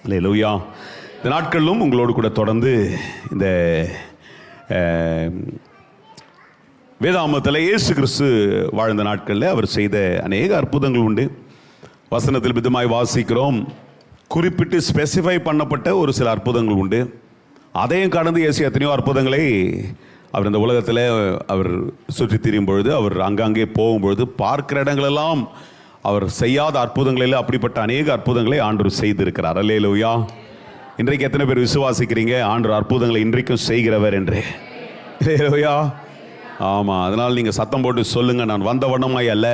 அல்லேலூயா. இந்த நாட்களிலும் உங்களோடு கூட தொடர்ந்து இந்த வேதாகமத்தில் இயேசு கிறிஸ்து வாழ்ந்த நாட்களில் அவர் செய்த அநேக அற்புதங்கள் உண்டு. வசனத்தில் விதமாய் வாசிக்கிறோம், குறிப்பிட்டு ஸ்பெசிஃபை பண்ணப்பட்ட ஒரு சில அற்புதங்கள் உண்டு. அதையும் கடந்து இயேசு எத்தனையோ அற்புதங்களை அவர் இந்த உலகத்தில் அவர் சுற்றி திரியும் பொழுது, அவர் அங்கங்கே போகும்பொழுது பார்க்கிற இடங்களெல்லாம் அவர் செய்யாத அற்புதங்களில் அப்படிப்பட்ட அநேக அற்புதங்களை ஆண்டவர் செய்திருக்கிறார். அல்லேலூயா. இன்றைக்கு எத்தனை பேர் விசுவாசிக்கிறீங்க ஆண்டவர் அற்புதங்களை இன்றைக்கும் செய்கிறவர் என்று? அல்லேலூயா. ஆமாம், அதனால் நீங்கள் சத்தம் போட்டு சொல்லுங்கள், நான் வந்த வண்ணமாய் அல்ல,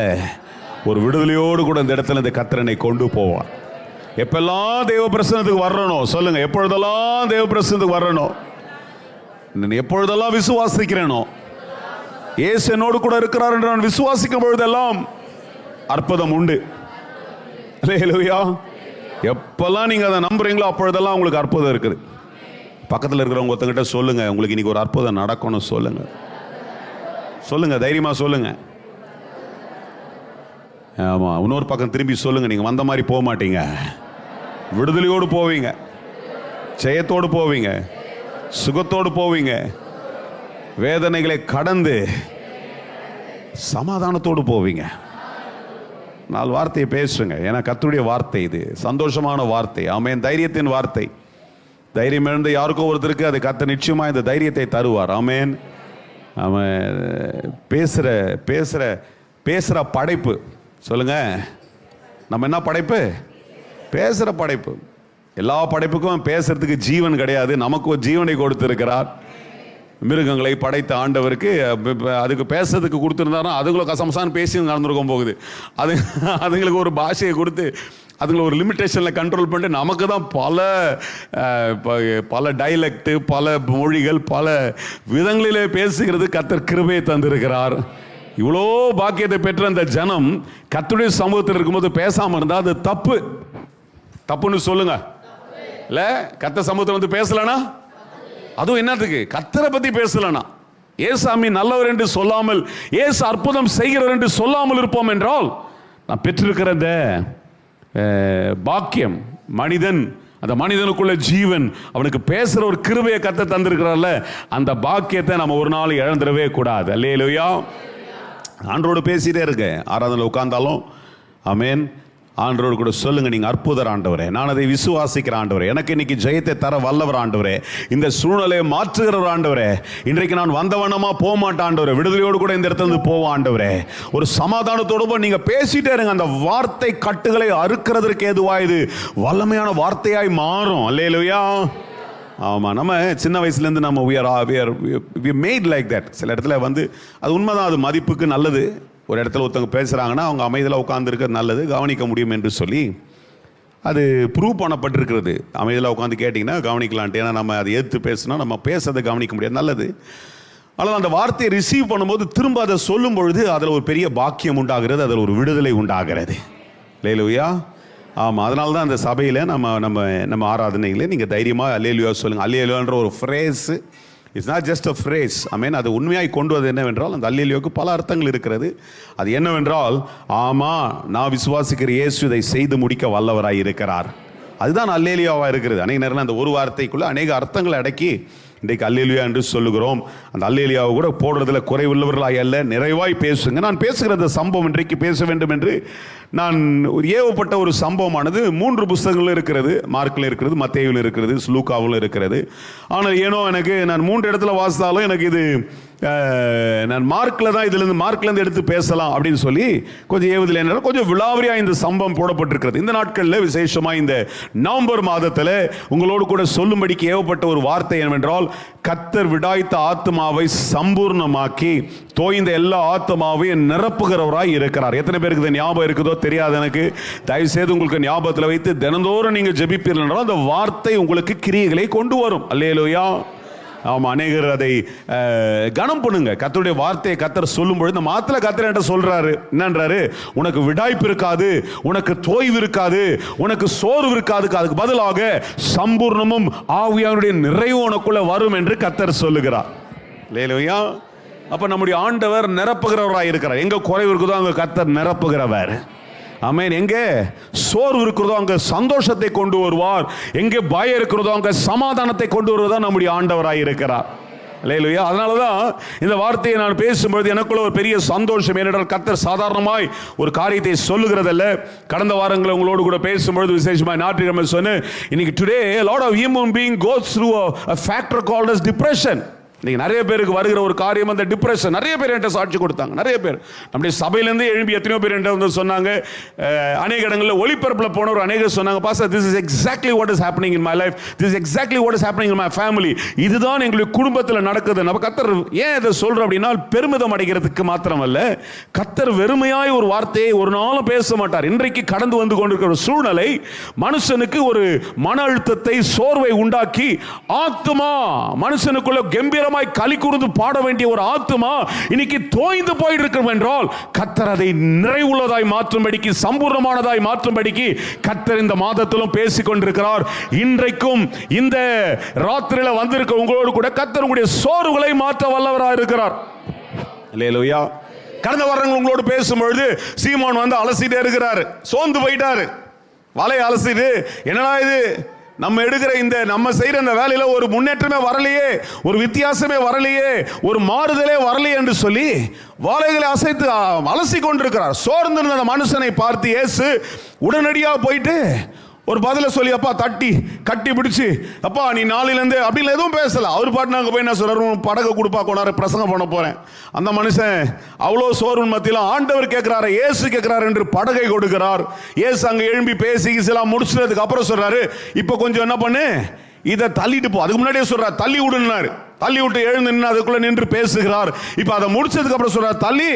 ஒரு விடுதலையோடு கூட இந்த இடத்துல இந்த கர்த்தரை கொண்டு போவார். எப்பெல்லாம் தேவ பிரசன்னத்துக்கு வரணும் சொல்லுங்கள், எப்பொழுதெல்லாம் தேவ பிரசன்னத்துக்கு வரணும், எப்பொழுதெல்லாம் விசுவாசிக்கிறேனோ இயேசு என்னோடு கூட இருக்கிறார் என்று நான் விசுவாசிக்கும் பொழுதெல்லாம் அற்புதம் உண்டு. அல்லேலூயா. எப்பெல்லாம் நீங்கள் அதை நம்புறீங்களோ அப்பொழுதெல்லாம் உங்களுக்கு அற்புதம் இருக்குது. பக்கத்தில் இருக்கிறவங்க ஒருத்தங்கிட்ட சொல்லுங்க, உங்களுக்கு இன்னைக்கு ஒரு அற்புதம் நடக்கணும் சொல்லுங்க. சொல்லுங்க, தைரியமா சொல்லுங்க. ஆமா, இன்னொரு பக்கம் திரும்பி சொல்லுங்க, நீங்க வந்த மாதிரி போக மாட்டீங்க, விடுதலையோடு போவீங்க, ஜெயத்தோடு போவீங்க, சுகத்தோடு போவீங்க, வேதனைகளை கடந்து சமாதானத்தோடு போவீங்க. 4 வார்த்தையை பேசுங்க, ஏன்னா கர்த்தருடைய வார்த்தை இது, சந்தோஷமான வார்த்தை. ஆமென். தைரியத்தின் வார்த்தை. தைரியம் இழந்து யாருக்கோ ஒருத்தருக்கு அது கர்த்தர் நிச்சயமாக இந்த தைரியத்தை தருவார். ஆமென். அவன் பேசுகிற பேசுகிற பேசுகிற படைப்பு சொல்லுங்க. நம்ம என்ன படைப்பு? பேசுகிற படைப்பு. எல்லா படைப்புக்கும் பேசுறதுக்கு ஜீவன் கிடையாது, நமக்கு ஒரு ஜீவனை கொடுத்திருக்கிறார். மிருகங்களை படைத்த ஆண்டவருக்கு அதுக்கு பேசுறதுக்கு கொடுத்துருந்தாரோ அதுங்களும் கசமசான்னு பேசி நடந்துருக்கும் போகுது. அதுங்களுக்கு ஒரு பாஷையை கொடுத்து அதுங்களை ஒரு லிமிட்டேஷனில் கண்ட்ரோல் பண்ணிட்டு நமக்கு தான் பல டைலக்டு, பல மொழிகள், பல விதங்களிலே பேசுகிறது கர்த்தர் கிருபையை தந்திருக்கிறார். இவ்வளோ பாக்கியத்தை பெற்ற அந்த ஜனம் கர்த்தருடைய சமூகத்தில் இருக்கும்போது பேசாமல் இருந்தால் அது தப்பு. தப்புன்னு சொல்லுங்க. இல்லை, கர்த்தர் சமூகத்தில் வந்து பேசலனா, அதுவும் என்னத்துக்கு கர்த்தரை பற்றி பேசலனா, ஏசாமி நல்லவர் என்று சொல்லாமல், ஏசு அற்புதம் செய்கிறவர் என்று சொல்லாமல் இருப்போம் என்றால் நான் பெற்றிருக்கிற இந்த பாக்கியம், மனிதன், அந்த மனிதனுக்குள்ள ஜீவன், அவனுக்கு பேசுற ஒரு கிருபையை கர்த்தர் தந்திருக்கிறார்ல, அந்த பாக்கியத்தை நம்ம ஒரு நாள் இழந்துடவே கூடாது. அல்லேலூயா. ஆண்டரோடு பேசிட்டே இருக்க, ஆராதனையில் உட்கார்ந்தாலும் ஆமென், ஆண்டவரோடு கூட சொல்லுங்க, நீங்க அற்புதர் ஆண்டவரே, நான் அதை விசுவாசிக்கிற ஆண்டவரே, எனக்கு இன்னைக்கு ஜெயத்தை தர வல்லவர் ஆண்டவரே, இந்த சூழ்நிலையை மாற்றுகிறவர் ஆண்டவரே, இன்றைக்கு நான் வந்தவனமா போக மாட்டேன் ஆண்டவரே, விடுதலையோடு கூட இந்த இடத்துல இருந்து போவோம் ஆண்டவரே. ஒரு சமாதானத்தோடு நீங்க பேசிட்டே இருங்க, அந்த வார்த்தை கட்டுகளை அறுக்கிறதற்கு ஏதுவா இது வல்லமையான வார்த்தையாய் மாறும். அல்லேலூயா. ஆமாம், நம்ம சின்ன வயசுலேருந்து நம்ம we made like that. சில இடத்துல வந்து அது உண்மைதான், அது மதிப்புக்கு நல்லது. ஒரு இடத்துல ஒருத்தவங்க பேசுகிறாங்கன்னா அவங்க அமைதியில் உட்காந்துருக்க நல்லது, கவனிக்க முடியும் என்று சொல்லி அது ப்ரூவ் பண்ணப்பட்டிருக்கிறது. அமைதியில் உட்காந்து கேட்டிங்கன்னா கவனிக்கலான்ட்டு, ஏன்னா நம்ம அதை எடுத்து பேசுனா நம்ம பேசுறதை கவனிக்க முடியாது, நல்லது. ஆனால் அந்த வார்த்தையை ரிசீவ் பண்ணும்போது திரும்ப அதை சொல்லும் பொழுது அதில் ஒரு பெரிய பாக்கியம் உண்டாகிறது, அதில் ஒரு விடுதலை உண்டாகிறது. அல்லேலூயா. ஆமாம், அதனால தான் அந்த சபையில் நம்ம ஆராதனையில் நீங்கள் தைரியமாக அல்லேலூயா சொல்லுங்கள். அல்லேலூயான்ற ஒரு phrase it's not just a phrase. ஆமென். அது உண்மையாய் கொண்டு வந்து என்னவென்றால் அந்த அல்லேலூயாவுக்கு பல அர்த்தங்கள் இருக்கிறது. அது என்னவென்றால், ஆமாம், நான் விசுவாசிக்கிற இயேசு இதை செய்து முடிக்க வல்லவராய் இருக்கிறார். அதுதான் அல்லேலூயாவாக இருக்கிறது. அநேக நேரம் அந்த ஒரு வார்த்தைக்குள்ளே அநேக அர்த்தங்களை அடக்கி இன்றைக்கு அல்லேலூயா என்று சொல்லுகிறோம். அந்த அல்லேலூயாவை கூட போடுறதுல குறைவுள்ளவர்களாய் அல்ல, நிறைவாய் பேசுங்க. நான் பேசுகிற அந்த சம்பவம் இன்றைக்கு பேச வேண்டும் என்று நான் ஏவப்பட்ட ஒரு சம்பவமானது 3 புஸ்தகங்கள் இருக்கிறது. மார்க்கில் இருக்கிறது, மத்தேயுவில் இருக்கிறது, லூக்காவில் இருக்கிறது. ஆனால் ஏனோ எனக்கு நான் 3 இடத்துல வாசித்தாலும் எனக்கு இது நான் மார்க்கில் தான், இதுலேருந்து மார்க்லேருந்து எடுத்து பேசலாம் அப்படின்னு சொல்லி கொஞ்சம் ஏவுதில் என்ன கொஞ்சம் விழாவரியாக இந்த சம்பவம் போடப்பட்டிருக்கிறது. இந்த நாட்களில் விசேஷமாக இந்த நவம்பர் மாதத்தில் உங்களோடு கூட சொல்லும்படிக்கு ஏவப்பட்ட ஒரு வார்த்தை என்னவென்றால், கர்த்தர் விடாய்த்த ஆத்மாவை சம்பூர்ணமாக்கி தோய்ந்த எல்லா ஆத்மாவையும் நிரப்புகிறவராய் இருக்கிறார். எத்தனை பேருக்கு இது ஞாபகம் இருக்குதோ தெரியாது எனக்கு. தயவுசெய்து உங்களுக்கு ஞாபகத்தில் வைத்து தினந்தோறும் நீங்கள் ஜெபிப்பீர்கள் என்றால் அந்த வார்த்தை உங்களுக்கு கிரியைகளை கொண்டு வரும். அல்லேலூயா. ஆமாம், அநேகர் அதை கனம் பண்ணுங்க. கர்த்தருடைய வார்த்தையை கர்த்தர் சொல்லும் பொழுது நம்ம ஆத்துல கர்த்தர் என்கிட்ட சொல்றாரு, என்னன்றாரு, உனக்கு விடாய்ப்பு இருக்காது, உனக்கு தோய்வு இருக்காது, உனக்கு சோர்வு இருக்காது, அதுக்கு பதிலாக சம்பூர்ணமும் ஆவியானுடைய நிறைவு உனக்குள்ள வரும் என்று கர்த்தர் சொல்லுகிறார். அல்லேலூயா. அப்ப நம்முடைய ஆண்டவர் நிரப்புகிறவராக இருக்கிறார். எங்க குறைவு இருக்குதோ அங்க கர்த்தர் நிரப்புகிறவர். ஆமென். எங்கே சோர்வு இருக்கிறதோ அங்க சந்தோஷத்தை கொண்டு வருவார். எங்கே பயம் இருக்கிறதோ அங்க சமாதானத்தை கொண்டு வருவதா நம்முடைய ஆண்டவராய் இருக்கிறார். அல்லேலூயா. அதனாலதான் இந்த வார்த்தையை நான் பேசும்பொழுது எனக்குள்ள ஒரு பெரிய சந்தோஷம். ஏனென்றால் கர்த்தர் சாதாரணமாய் ஒரு காரியத்தை சொல்லுகிறதல்ல. கடந்த வாரங்களில் உங்களோடு கூட பேசும்பொழுது விசேஷமாய் ஞாயிற்றுக்கிழமை சொன்னேன், இன்னைக்கு today lot of human being goes through a factor called as depression. இன்னைக்கு நிறைய பேருக்கு வருகிற ஒரு காரியம் அந்த டிப்ரெஷன். நிறைய பேர் என்கிட்ட சாட்சி கொடுத்தாங்க. நிறைய பேர் நம்முடைய சபையிலேருந்து எழும்பி எத்தனையோ பேர் என்கிட்ட வந்து சொன்னாங்க. அநேக இடங்களில் ஒளிபரப்பில் போனவர் அநேக சொன்னாங்க, pastor this is exactly what is happening in my life, this is exactly what is happening in my family. இதுதான் எங்களுடைய குடும்பத்தில் நடக்குது. நம்ம கர்த்தர் ஏன் இதை சொல்றோம் அப்படின்னா பெருமிதம் அடைகிறதுக்கு மாத்திரமல்ல, கர்த்தர் வெறுமையாய் ஒரு வார்த்தையை ஒரு நாளும் பேச மாட்டார். இன்றைக்கு கடந்து வந்து கொண்டிருக்கிற ஒரு சூழ்நிலை மனுஷனுக்கு ஒரு மன அழுத்தத்தை சோர்வை உண்டாக்கி ஆத்துமா மனுஷனுக்குள்ள கம்பீர களி கூர்ந்து பாட வேண்டிய ஒரு ஆத்துமா இன்னைக்கு தோய்ந்து போயிருக்கும் என்றால் கர்த்தர் அதை நிறைவுள்ளதாய் மாற்றும்படிக்கு சம்பூர்ணமானதாய் மாற்றும்படிக்கு கர்த்தர் இந்த மாதத்திலும் பேசிக் கொண்டிருக்கிறார். இன்றைக்கும் இந்த ராத்திரியில வந்திருக்க உங்களோடு கூட கர்த்தர் உங்களுடைய சோர்வுகளை மாற்ற வல்லவராய் இருக்கிறார். அல்லேலூயா. கடந்த வாரங்கள் உங்களோடு பேசும்பொழுது சீமோன் வந்து அலசிட்டே இருக்கிறாரு, சோர்ந்து போயிட்டாரு, வலையை அலசிட்டு என்னடா இது நம்ம எடுக்கிற இந்த நம்ம செய்யற இந்த வேலையில ஒரு முன்னேற்றமே வரலையே, ஒரு வித்தியாசமே வரலையே, ஒரு மாறுதலே வரலையே என்று சொல்லி வாழைகளை அசைத்து அலசி கொண்டிருக்கிறார். சோர்ந்திருந்த அந்த மனுஷனை பார்த்து இயேசு உடனடியாக போயிட்டு ஒரு பதில சொல்லி அப்பா தட்டி கட்டி பிடிச்சு அப்பா நீ நாளிலேருந்து அப்படின்னு எதுவும் பேசல. அவர் பாட்டு நாங்கள் போய் என்ன சொல்றாரு, படகு கொடுப்பா கொண்டாரு பிரசங்கம் பண்ண போறேன். அந்த மனுஷன் அவ்வளோ சோர்வு மத்தியில் ஆண்டவர் கேட்கிறாரு, இயேசு கேட்கிறாரு என்று படகை கொடுக்கிறார். இயேசு அங்கே எழும்பி பேசி எல்லாம் முடிச்சுறதுக்கு அப்புறம் சொல்றாரு, இப்போ கொஞ்சம் என்ன பண்ணு இதை தள்ளிட்டு போ. அதுக்கு முன்னாடியே சொல்றாரு தள்ளி விடுனாரு. தள்ளி விட்டு எழுந்து நின்று அதுக்குள்ள நின்று பேசுகிறார். இப்போ அதை முடிச்சதுக்கு அப்புறம் சொல்றாரு தள்ளி.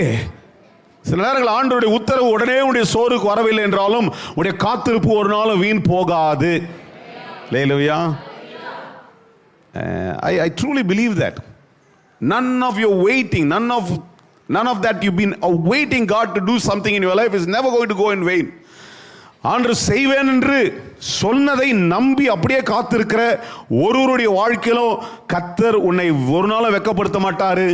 சில நேரங்கள் ஆண்டவருடைய உத்தரவு உடனே உடைய சோறுக்கு வரவில்லை என்றாலும் உடைய காத்திருப்பு ஒரு நாளும் வீண் போகாது. அல்லேலூயா. I truly believe that none of your waiting, none of that you've been awaiting God to do something in your life is never going to go in vain. ஆண்டவர் செய்வேன் என்று சொன்னதை நம்பி அப்படியே காத்திருக்கிற ஒருவருடைய வாழ்க்கையிலும் கர்த்தர் உன்னை ஒரு நாளும் வெட்கப்படுத்த மாட்டாரு,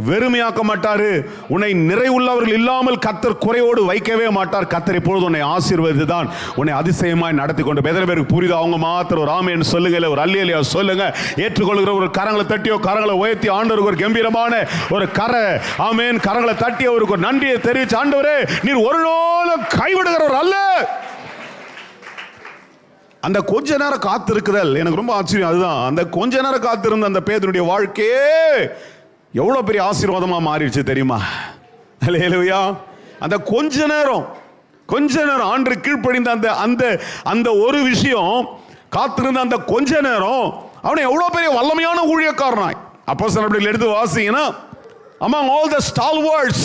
வெறுமையாக்க மாட்டாரு. உன்னை நிறைவுள்ளவர்கள் இல்லாமல் கர்த்தர் குறையோடு வைக்கவே மாட்டார். கர்த்தர் எப்பொழுது உன்னை ஆசீர்வதிதான் உன்னை அதிசயமாய் நடத்தி கொண்டு. எத்தனை பேருக்கு புரியுது? அவங்க மாத்திரம் ஒரு ஆமென் சொல்லுங்க, ஒரு அல்லேலூயா சொல்லுங்க. ஏற்றுக்கொள்கிற ஒரு கரங்களை தட்டியோ கரங்களை உயர்த்தி ஆண்டவருக்கு ஒரு கம்பீரமான ஒரு ஆமென் கரங்களை தட்டி அவருக்கு ஒரு நன்றியை தெரிவித்து, ஆண்டவரே நீர் ஒரு நாளும் கைவிடுகிறவர் அல்ல. அந்த கொஞ்ச நேரம் காத்திருக்குதல் எனக்கு ரொம்ப ஆச்சரியம். அதுதான் அந்த கொஞ்ச நேரம் காத்திருந்த அந்த பேதுருடைய வாழ்க்கையே எவ்வளவு பெரிய ஆசீர்வாதமா மாறிடுச்சு தெரியுமா? அல்லேலூயா. அந்த கொஞ்ச நேரம் ஆண்டு கீழ்ப்படிந்த அந்த அந்த அந்த ஒரு விஷயம் காத்திருந்த அந்த கொஞ்ச நேரம் அவனை எவ்வளவு பெரிய வல்லமையான ஊழியக்காரனாய். அப்போஸ்தலர்கள் எடுத்து வாசிங்கன்னா, among all the stalwarts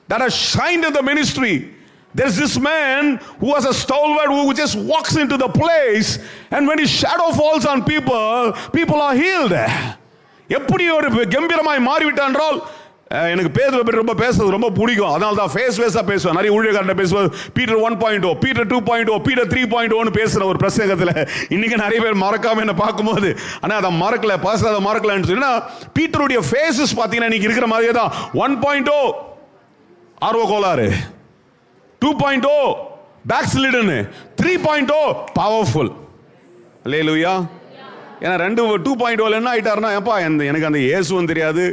that have shined in the ministry, there's this man who was a stalwart who just walks into the place and when his shadow falls on people are healed. எப்படி ஒரு கம்பீரமாய் மாறிவிட்டான் என்றால், எனக்கு பேதுருவை பற்றி ரொம்ப பேசுறது ரொம்ப பிடிக்கும். அதனால தான் ஃபேஸா பேசுவேன். நிறைய ஊழியக்காரன் பேசுவது பீட்டர் 1.0, பீட்டர் 2.0, பீட்டர் 3.0 பேசுற ஒரு பிரசங்கத்தில் இன்னைக்கு நிறைய பேர் மறக்காம என்ன பார்க்கும்போது, ஆனால் அதை மறக்கல பாஸ்டர், அதை மறக்கலன்னு சொன்னா பீட்டருடைய ஃபேஸஸ் பார்த்தீங்கன்னா இன்னைக்கு இருக்கிற மாதிரியே தான். 1.0 ஆர்வ கோளாறு, 2.0 பேக்ஸ்லிடன், 3.0 பவர்ஃபுல். அல்லேலூயா. ஏன்னா 2.0 என்ன ஆயிட்டாருன்னா, ஏப்பா எனக்கு அந்த இயேசுவும் தெரியாது,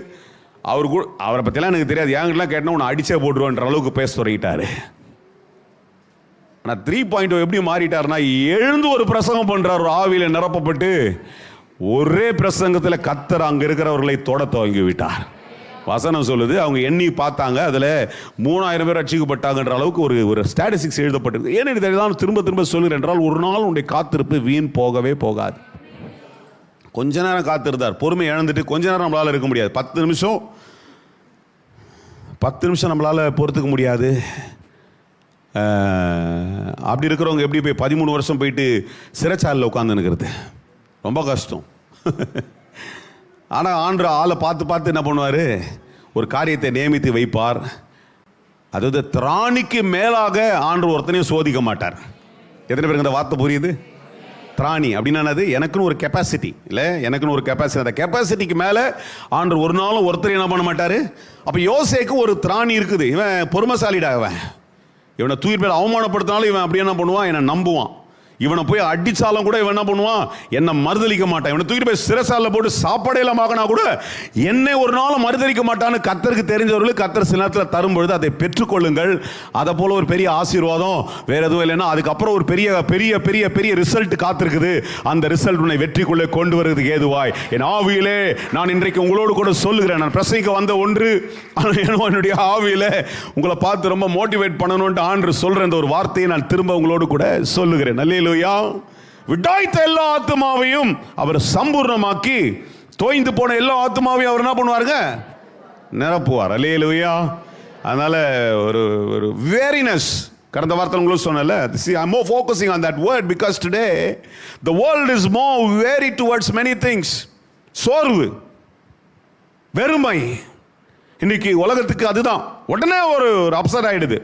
அவரை பற்றிலாம் எனக்கு தெரியாது, என்கிட்டலாம் கேட்டால் உன்னை அடிச்சே போட்டுருவோன்ற அளவுக்கு பேச தொடங்கிட்டாரு. ஆனால் 3.0 எப்படி மாறிட்டாருன்னா, எழுந்து ஒரு பிரசங்கம் பண்றார், ஒரு ஆவியில நிரப்பப்பட்டு ஒரே பிரசங்கத்தில் கர்த்தர் அங்கே இருக்கிறவர்களை தொட துவங்கி விட்டார். வசனம் சொல்லுது, அவங்க எண்ணி பார்த்தாங்க, அதில் 3000 பேர் ரட்சிக்கப்பட்டாங்கன்ற அளவுக்கு ஒரு ஸ்டாட்டிஸ்டிக்ஸ் எழுதப்பட்டிருக்கு. ஏன் இதெல்லாம் திரும்ப திரும்ப சொல்லுகிறேன் என்றால், ஒரு நாள் உன்னுடைய காத்திருப்பு வீண் போகவே போகாது. கொஞ்ச நேரம் காத்திருந்தார், பொறுமை இழந்துட்டு கொஞ்ச நேரம் நம்மளால் இருக்க முடியாது. 10 நிமிஷம் நம்மளால் பொறுத்துக்க முடியாது. அப்படி இருக்கிறவங்க எப்படி போய் 13 வருஷம் போயிட்டு சிறைச்சாலையில் உட்காந்துன்னுக்கிறது ரொம்ப கஷ்டம். ஆனால் ஆண்டு ஆளை பார்த்து என்ன பண்ணுவார், ஒரு காரியத்தை நியமித்து வைப்பார். அதாவது திராணிக்கு மேலாக ஆண்டு ஒருத்தனையும் சோதிக்க மாட்டார். எத்தனை பேருக்கு இந்த வார்த்தை புரியுது? திராணி அப்படின்னா எனக்குன்னு ஒரு கெப்பாசிட்டி இல்லை, எனக்குன்னு ஒரு கெப்பாசிட்டி, அந்த கெப்பாசிட்டிக்கு மேலே ஆண்டு ஒரு நாளும் ஒருத்தர் என்ன பண்ண மாட்டார். அப்போ யோசேக்கு ஒரு திராணி இருக்குது, இவன் பொறுமைசாலிடா, இவனை தூக்கி போய் அவமானப்படுத்தினாலும் இவன் அப்படி என்ன பண்ணுவான், என்னை நம்புவான். இவனை போய் அடிச்சாலும் கூட இவன் என்ன பண்ணுவான், என்ன மறுதளிக்க மாட்டான். இவனை தூக்கி போய் சிறைசால போட்டு சாப்பாடே இல்லாம ஆகினா கூட என்னை ஒரு நாள் மறுதளிக்க மாட்டான்னு கர்த்தருக்கு தெரிஞ்சவர்களுக்கு கர்த்தர் சில நேரத்தில் தரும்பொழுது அதை பெற்றுக்கொள்ளுங்கள். அதை போல ஒரு பெரிய ஆசீர்வாதம் வேற எதுவும் இல்லைன்னா அதுக்கப்புறம் ஒரு பெரிய பெரிய பெரிய பெரிய ரிசல்ட் காத்திருக்குது. அந்த ரிசல்ட் உன்னை வெற்றிக்குள்ளே கொண்டு வருவதற்கு ஏதுவாய் என் ஆவியிலே நான் இன்றைக்கு உங்களோடு கூட சொல்லுகிறேன். நான் பிரசங்கிக்க வந்த ஒன்று, என்னுடைய ஆவியில உங்களை பார்த்து ரொம்ப மோட்டிவேட் பண்ணணும்னு ஆண்டு சொல்ற இந்த ஒரு வார்த்தையை நான் திரும்ப உங்களோடு கூட சொல்லுகிறேன். அல்லேலூயா. விடாய்த்த எல்லா ஆத்மாவையும் அவர் சம்பூர்ணமாக்கி தோய்ந்து போன எல்லா ஆத்மாவையும் அவர் என்ன பண்ணுவாருங்க, நிரப்புவார். அல்லேலூயா. அதனால ஒரு ஒரு வேரினஸ், கடந்த வார்த்தை உங்களுக்கு சொன்னல, see I'm more focusing on that word because today the world is more weary towards many things. சோர்வு, வெறுமை இன்னைக்கு உலகத்துக்கு அதுதான். உடனே ஒரு அப்செட் ஆயிடுது.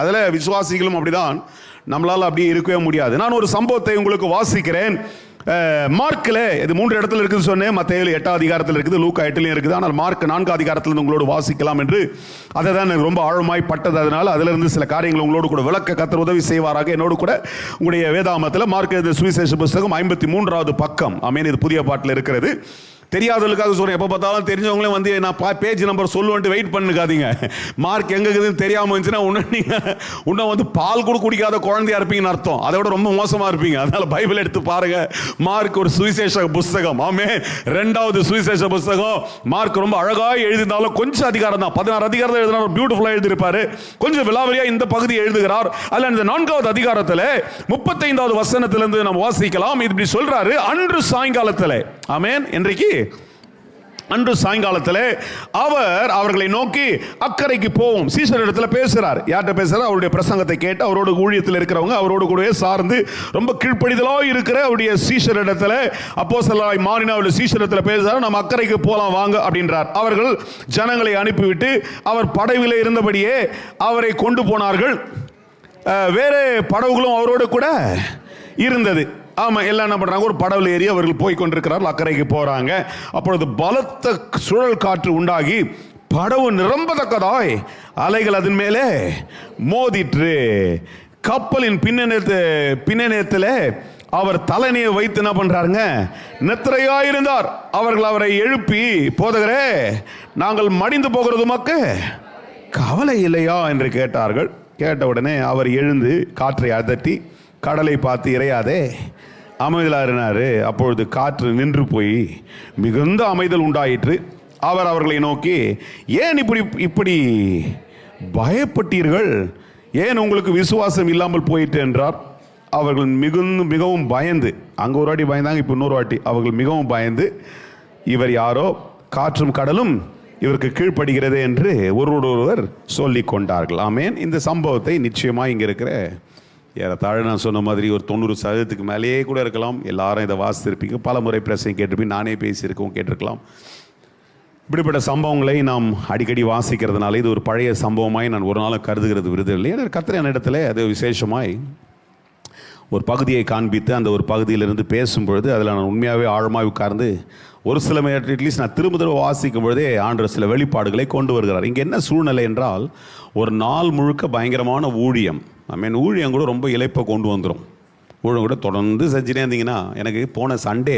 அதில் விசுவாசிகளும் அப்படிதான். நம்மளால் அப்படி இருக்கவே முடியாது. நான் ஒரு சம்பவத்தை உங்களுக்கு வாசிக்கிறேன். மார்க்கில் இது 3 இடத்துல இருக்குது சொன்னேன். மத்தேயு 8ஆம் அதிகாரத்தில் இருக்குது, லூக்கா 8லையும் இருக்குது. ஆனால் மார்க் 4ஆம் அதிகாரத்தில் உங்களோடு வாசிக்கலாம் என்று அதை தான் எனக்கு ரொம்ப ஆழமாய் பட்டது. அதனால் அதிலிருந்து சில காரியங்கள் உங்களோடு கூட விளக்க கர்த்தர் உதவி செய்வாராக. என்னோடு கூட உங்களுடைய வேதாமத்தில் மார்க் சுவிசேஷ புஸ்தகம் 53வது பக்கம். ஆமென். இது புதிய பாட்டில் இருக்கிறது. தெரியாதவர்களுக்காக சொல்றேன். எப்போ பார்த்தாலும் தெரிஞ்சவங்களே வந்து நான் பேஜ் நம்பர் சொல்லுவேன்ட்டு வெயிட் பண்ணுக்காதீங்க. மார்க் எங்க இருக்குதுன்னு தெரியாமல் இருந்துச்சுன்னா இன்னும் வந்து பால் கூட குடிக்காத குழந்தையா இருப்பீங்கன்னு அர்த்தம். அதை விட ரொம்ப மோசமா இருப்பீங்க. அதனால பைபிள் எடுத்து பாருங்க. மார்க் ஒரு சுவிசேஷ புஸ்தகம். ஆமே, 2வது சுவிசேஷ புஸ்தகம். மார்க் ரொம்ப அழகாக எழுதினாலும் கொஞ்சம் அதிகாரம் தான், 16 அதிகாரத்தை எழுதினாலும் பியூட்டிஃபுல்லா எழுதியிருப்பாரு. கொஞ்சம் விலாவரியா இந்த பகுதி எழுதுகிறார். அதில் இந்த 4வது அதிகாரத்தில் 35வது வசனத்திலிருந்து நம்ம வாசிக்கலாம். இப்படி சொல்றாரு, அன்று சாயங்காலத்தில், ஆமென், இன்றைக்கு அன்று சாயங்காலத்தில் அவர் அவர்களை நோக்கி அக்கறைக்கு போவோம். சீஷர் இடத்துல பேசுறார். யார்கிட்ட பேசுறார்? அவருடைய பிரசங்கத்தை கேட்டு அவரோட ஊழியத்தில் இருக்கிறவங்க, அவரோடு கூடவே சார்ந்து ரொம்ப கீழ்ப்படிதலாக இருக்கிற அவருடைய சீஷர் இடத்துல, அப்போஸ்தலராய் மாறின அவருடைய சீஷர் இடத்துல பேசுறார். நம்ம அக்கறைக்கு போலாம் வாங்க அப்படின்றார். அவர்கள் ஜனங்களை அனுப்பிவிட்டு அவர் படவிலே இருந்தபடியே அவரை கொண்டு போனார்கள். வேறு படவுகளும் அவரோடு கூட இருந்தது. ஆமாம், எல்லாம் என்ன பண்ணுறாங்க, ஒரு படவில் ஏறி அவர்கள் போய் கொண்டிருக்கிறார்கள். அக்கறைக்கு போகிறாங்க. அப்பொழுது பலத்த சுழல் காற்று உண்டாகி படவு நிரம்பத்தக்கதாய் அலைகள் அதன் மேலே மோதிற்று. கப்பலின் பின்னணியத்தில் அவர் தலைமையை வைத்து என்ன பண்றாருங்க, நித்திரையாயிருந்தார். அவர்கள் அவரை எழுப்பி, போதகரே, நாங்கள் மடிந்து போகிறது உமக்கு கவலை இல்லையா என்று கேட்டார்கள். கேட்ட உடனே அவர் எழுந்து காற்றை அதட்டி, கடலை பார்த்து இறையாதே, அமைதலாறினாரு. அப்பொழுது காற்று நின்று போய் மிகுந்த அமைதல் உண்டாயிற்று. அவர் அவர்களை நோக்கி, ஏன் இப்படி பயப்பட்டீர்கள்? ஏன் உங்களுக்கு விசுவாசம் இல்லாமல் போயிட்டு என்றார். அவர்கள் மிகவும் பயந்து, அங்கே ஒரு வாட்டி பயந்தாங்க, இப்போ இன்னொரு வாட்டி அவர்கள் மிகவும் பயந்து, இவர் யாரோ, காற்றும் கடலும் இவருக்கு கீழ்ப்படுகிறது என்று ஒருவர் சொல்லி கொண்டார்கள். ஆமேன். இந்த சம்பவத்தை நிச்சயமாக இங்கே இருக்கிற ஏறத்தாழ நான் சொன்ன மாதிரி ஒரு 90% மேலேயே கூட இருக்கலாம். எல்லாரும் இதை வாசித்திருப்பீங்க, பல முறை பிரசங்கம் கேட்டிருப்பீங்க, நானே பேசியிருக்கோம், கேட்டிருக்கலாம். இப்படிப்பட்ட சம்பவங்களை நாம் அடிக்கடி வாசிக்கிறதுனால இது ஒரு பழைய சம்பவமாய் நான் ஒரு நாள் கருதுகிறது விருதில்லை. ஏன்னா கர்த்தர் என்னிடத்தில் அது விசேஷமாய் ஒரு பகுதியை காண்பித்து அந்த ஒரு பகுதியிலிருந்து பேசும்பொழுது அதில் நான் உண்மையாகவே ஆழமாக உட்கார்ந்து ஒரு சில அட்லீஸ்ட் நான் திரும்ப வாசிக்கும் பொழுதே ஆண்டவர் சில வெளிப்பாடுகளை கொண்டு வருகிறார். இங்கே என்ன சூழ்நிலை என்றால், ஒரு நாள் முழுக்க பயங்கரமான ஊழியம். ஊழியம் கூட ரொம்ப இழைப்பை கொண்டு வந்துடும். ஊழியம் கூட தொடர்ந்து செஞ்சுட்டே இருந்தீங்கன்னா, எனக்கு போன சண்டே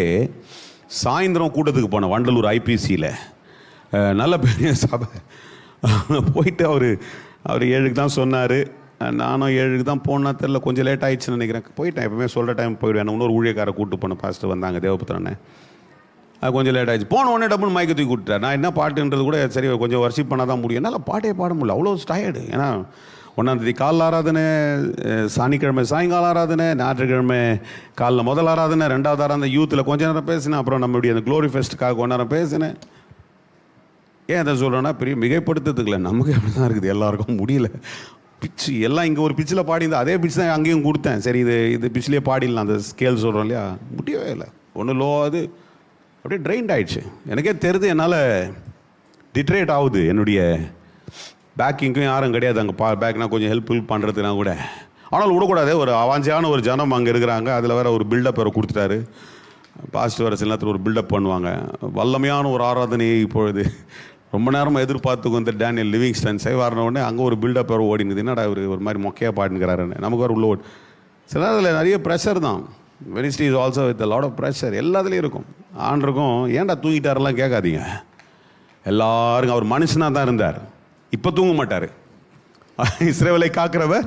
சாயந்தரம் கூட்டத்துக்கு போனேன், வண்டலூர் ஐபிசியில். நல்ல பெரிய சபை. போயிட்டு அவர் 7க்கு தான் சொன்னார். நானும் 7க்கு தான் போனால் தெரில, கொஞ்சம் லேட் ஆகிடுச்சுன்னு நினைக்கிறேன். போயிட்டேன், எப்பவுமே சொல்கிற டைம் போயிடுவேன். இன்னொரு ஊழியக்காரை கூப்பிட்டு போன பாஸ்டர் வந்தாங்க, தேவபுத்திரனை. அது கொஞ்சம் லேட் ஆகிடுச்சு. போன உடனே டப்புன்னு மயக்க தூக்கி கூப்பிட்டார். நான் என்ன பாட்டுன்றது கூட சரி கொஞ்சம் வர்ஷிப் பண்ணால் தான் முடியும். என்னால் பாட்டே பாட முடியல, அவ்வளோ டயர்டு. ஏன்னா 1ஆம் தேதி காலைல ஆராதனை, சனிக்கிழமை சாயங்காலம் ஆராதனை, ஞாயிற்றுக்கிழமை காலைல முதல் ஆராதனை, 2வது ஆராதனை யூத்தில் கொஞ்ச நேரம் பேசினேன். அப்புறம் நம்மளுடைய அந்த க்ளோரி ஃபெஸ்ட்டுக்காக கொஞ்ச நேரம் பேசினேன். ஏன் அதை சொல்கிறேன்னா, பெரிய மிகைப்படுத்துறதுக்குல நமக்கு அப்படி தான் இருக்குது, எல்லாருக்கும் முடியல. பிச்சு எல்லாம் இங்கே ஒரு பிச்சில் பாடியிருந்தேன், அதே பிச்சு தான் அங்கேயும் கொடுத்தேன். சரி இது பிச்சிலே பாடிடலாம், அந்த ஸ்கேல் சொல்கிறோம் இல்லையா, முடியவே இல்லை. ஒன்றும் லோ ஆகுது, அப்படியே ட்ரெயின்ட் ஆகிடுச்சு. எனக்கே தெரியுது, என்னால் டிட்ரேட் ஆகுது. என்னுடைய பேக்கிங்க்கும் யாரும் கிடையாது அங்கே. பேக்னா கொஞ்சம் ஹெல்ப் பண்ணுறதுனா கூட, ஆனால் விடக்கூடாது. ஒரு அவாஞ்சியான ஒரு ஜனம் அங்கே இருக்கிறாங்க. அதில் வேறு ஒரு பில்டப் வேறு கொடுத்துட்டாரு பாஸ்டர். வேறு சில நேரத்தில் ஒரு பில்டப் பண்ணுவாங்க. வல்லமையான ஒரு ஆராதனையை இப்பொழுது ரொம்ப நேரமாக எதிர்பார்த்துக்கு வந்து டேனியல் லிவிங்ஸ்டன் வரன உடனே அங்கே ஒரு பில்டப் வேறு ஓடினுது. என்னடா அவர் ஒரு மாதிரி மொக்கையாக பாட்டுங்கிறாருன்னு நமக்கு ஒரு உள்ள ஓடி. சில அதில் நிறைய ப்ரெஷர் தான். வெனிஸ்டே is also with lot of pressure. எல்லாத்துலேயும் இருக்கும். ஆண்டிருக்கும் ஏன்டா தூங்கிட்டாரெல்லாம் கேட்காதீங்க. எல்லாருக்கும் அவர் மனுஷனாக தான் இருந்தார். இப்போ தூங்க மாட்டார். இஸ்ரவேலை காக்கிறவர்.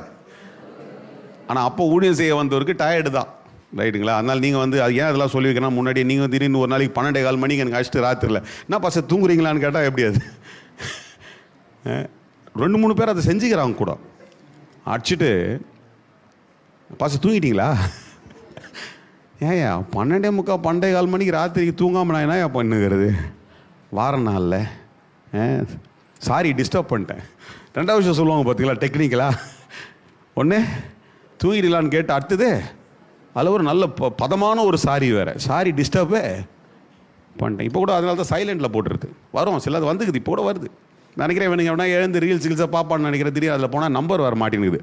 ஆனால் அப்போ ஊழியம் செய்ய வந்தவருக்கு டயர்டு தான். ரைட்டுங்களா? அதனால் நீங்கள் வந்து அது ஏன் அதெல்லாம் சொல்லி வைக்கணும், முன்னாடியே நீங்கள் திடீர்னு ஒரு நாளைக்கு 12:15 மணிக்கு எனக்கு அடிச்சுட்டு ராத்திரில என்ன பச தூங்குறீங்களான்னு கேட்டால் எப்படி அது 2-3 பேர் அதை செஞ்சுக்கிறாங்க கூட. அடிச்சுட்டு பச தூங்கிட்டீங்களா? ஏயா 12:45 12:15 மணிக்கு ராத்திரிக்கு தூங்காமல் நான் என்ன பண்ணுங்கிறது வார நாளில்? சாரி டிஸ்டர்ப் பண்ணிட்டேன். 2வது விஷயம் சொல்லுவாங்க பார்த்தீங்களா, டெக்னிக்கலா ஒன்று தூங்கிடலான்னு கேட்டு அடுத்தது அதில் ஒரு நல்ல பதமான ஒரு சாரி வேறு. சாரி டிஸ்டர்பே பண்ணிட்டேன். இப்போ கூட அதனால தான் சைலண்டில் போட்டுருக்கு. வரும் சில அது வந்துக்குது. இப்போ கூட வருது நினைக்கிறேன். வேணுங்க எவனா எழுந்து ரீல்ஸை பார்ப்பான்னு நினைக்கிறேன். திடீர்னு அதில் போனால் நம்பர் வர மாட்டேங்குது.